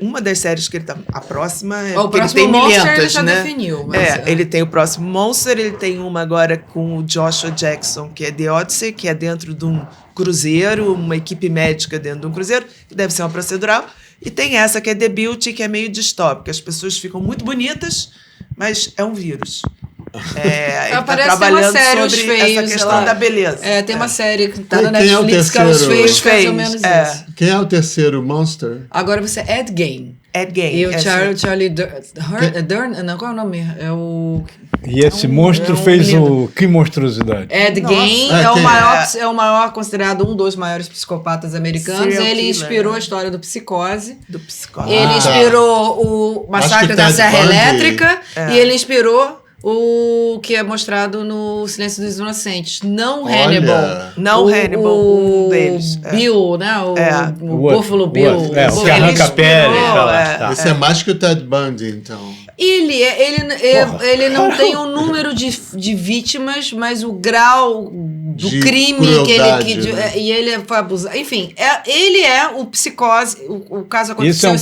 Uma das séries que ele tá. A próxima é. O porque ele próximo tem Monster milhentas, ele já né? definiu. Mas, ele tem o próximo Monster, ele tem uma agora com o Joshua Jackson, que é The Odyssey, que é dentro de um cruzeiro, uma equipe médica dentro de um cruzeiro, que deve ser uma procedural. E tem essa que é The Beauty, que é meio distópica. As pessoas ficam muito bonitas, mas é um vírus. Ele tá Parece trabalhando uma série, sobre Os Feios, essa questão da beleza. Tem uma série que tá Quem na é o Netflix, que é Os terceiro? Feios, Os mais ou Feios, menos isso. Quem é o terceiro Monster? Agora você é Ed Gein. Ed Gein. E o Charlie Dern, não, qual é o nome? É o... E esse monstro fez o... Que monstruosidade. Ed Gein é o maior, considerado um dos maiores psicopatas americanos. Serial Ele killer, inspirou né? a história do Psicose. Psicose. Ele inspirou o Massacre da Serra Elétrica. E ele inspirou o que é mostrado no Silêncio dos Inocentes. Não Hannibal. Não Hannibal, um deles. Bill, né? O Buffalo Bill. O que arranca a pele. Esse é mais que o Ted Bundy, então. Ele não tem o número de vítimas, mas o grau do De crime crueldade, né? E ele foi abusado. Enfim, ele é o Psicose. O caso aconteceu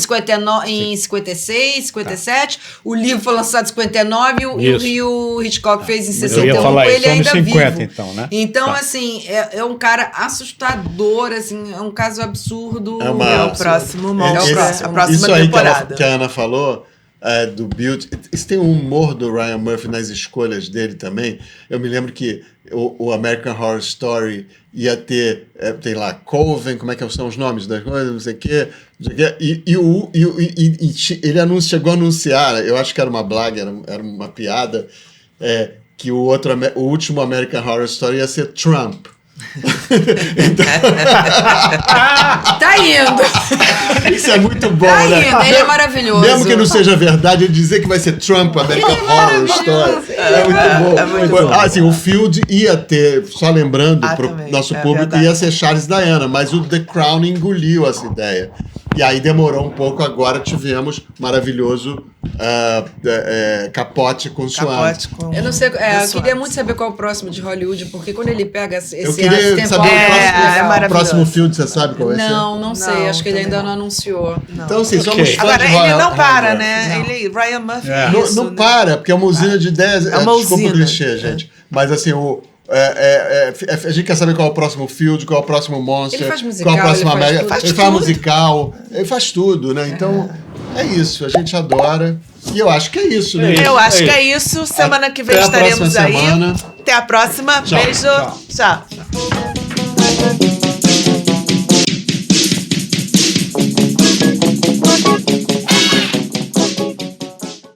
em 56, 57. O livro foi lançado em 59 e o Hitchcock fez em 61. Eu ia falar ele isso, ainda 50, vivo. então, né? Então, assim, é um cara assustador, assim, é um caso absurdo. É o próximo monstro. É a próxima isso aí temporada. que a Ana falou, do Build, isso tem um humor do Ryan Murphy nas escolhas dele também. Eu me lembro que o American Horror Story ia ter, tem lá, Coven, como é que são os nomes das coisas, não sei o quê. E ele chegou a anunciar, eu acho que era uma blague, era uma piada, que o último American Horror Story ia ser Trump. Tá indo. Isso é muito bom, Tá né? indo, ele é maravilhoso. Mesmo que não seja verdade, ele dizer que vai ser Trump, American Horror Story. É muito bom. Assim, o Field ia ter, só lembrando pro também, nosso público, ia ser Charles Diana, mas o The Crown engoliu essa ideia. E aí demorou um pouco, agora tivemos maravilhoso Capote com Swan. Eu não sei, eu queria muito saber qual é o próximo de Hollywood, porque quando ele pega esse Eu queria saber o próximo filme, você sabe qual vai ser? Não sei, acho que ele ainda não anunciou. Então, assim, somos fãs Agora, de ele não para, Ryan né? Ryan Murphy isso, Não né? para, porque é uma usina de ideias. uma Desculpa usina. o clichê, gente. Mas, assim, a gente quer saber qual é o próximo Field, qual é o próximo Monster. Ele faz musical, qual é a próxima ele faz Mega. tudo. Ele faz musical, ele faz tudo, né? Então, é isso. A gente adora. E eu acho que é isso, né? Eu acho que é isso. Semana que vem Até a estaremos próxima aí. semana. Até a próxima. Tchau. Beijo. Tchau.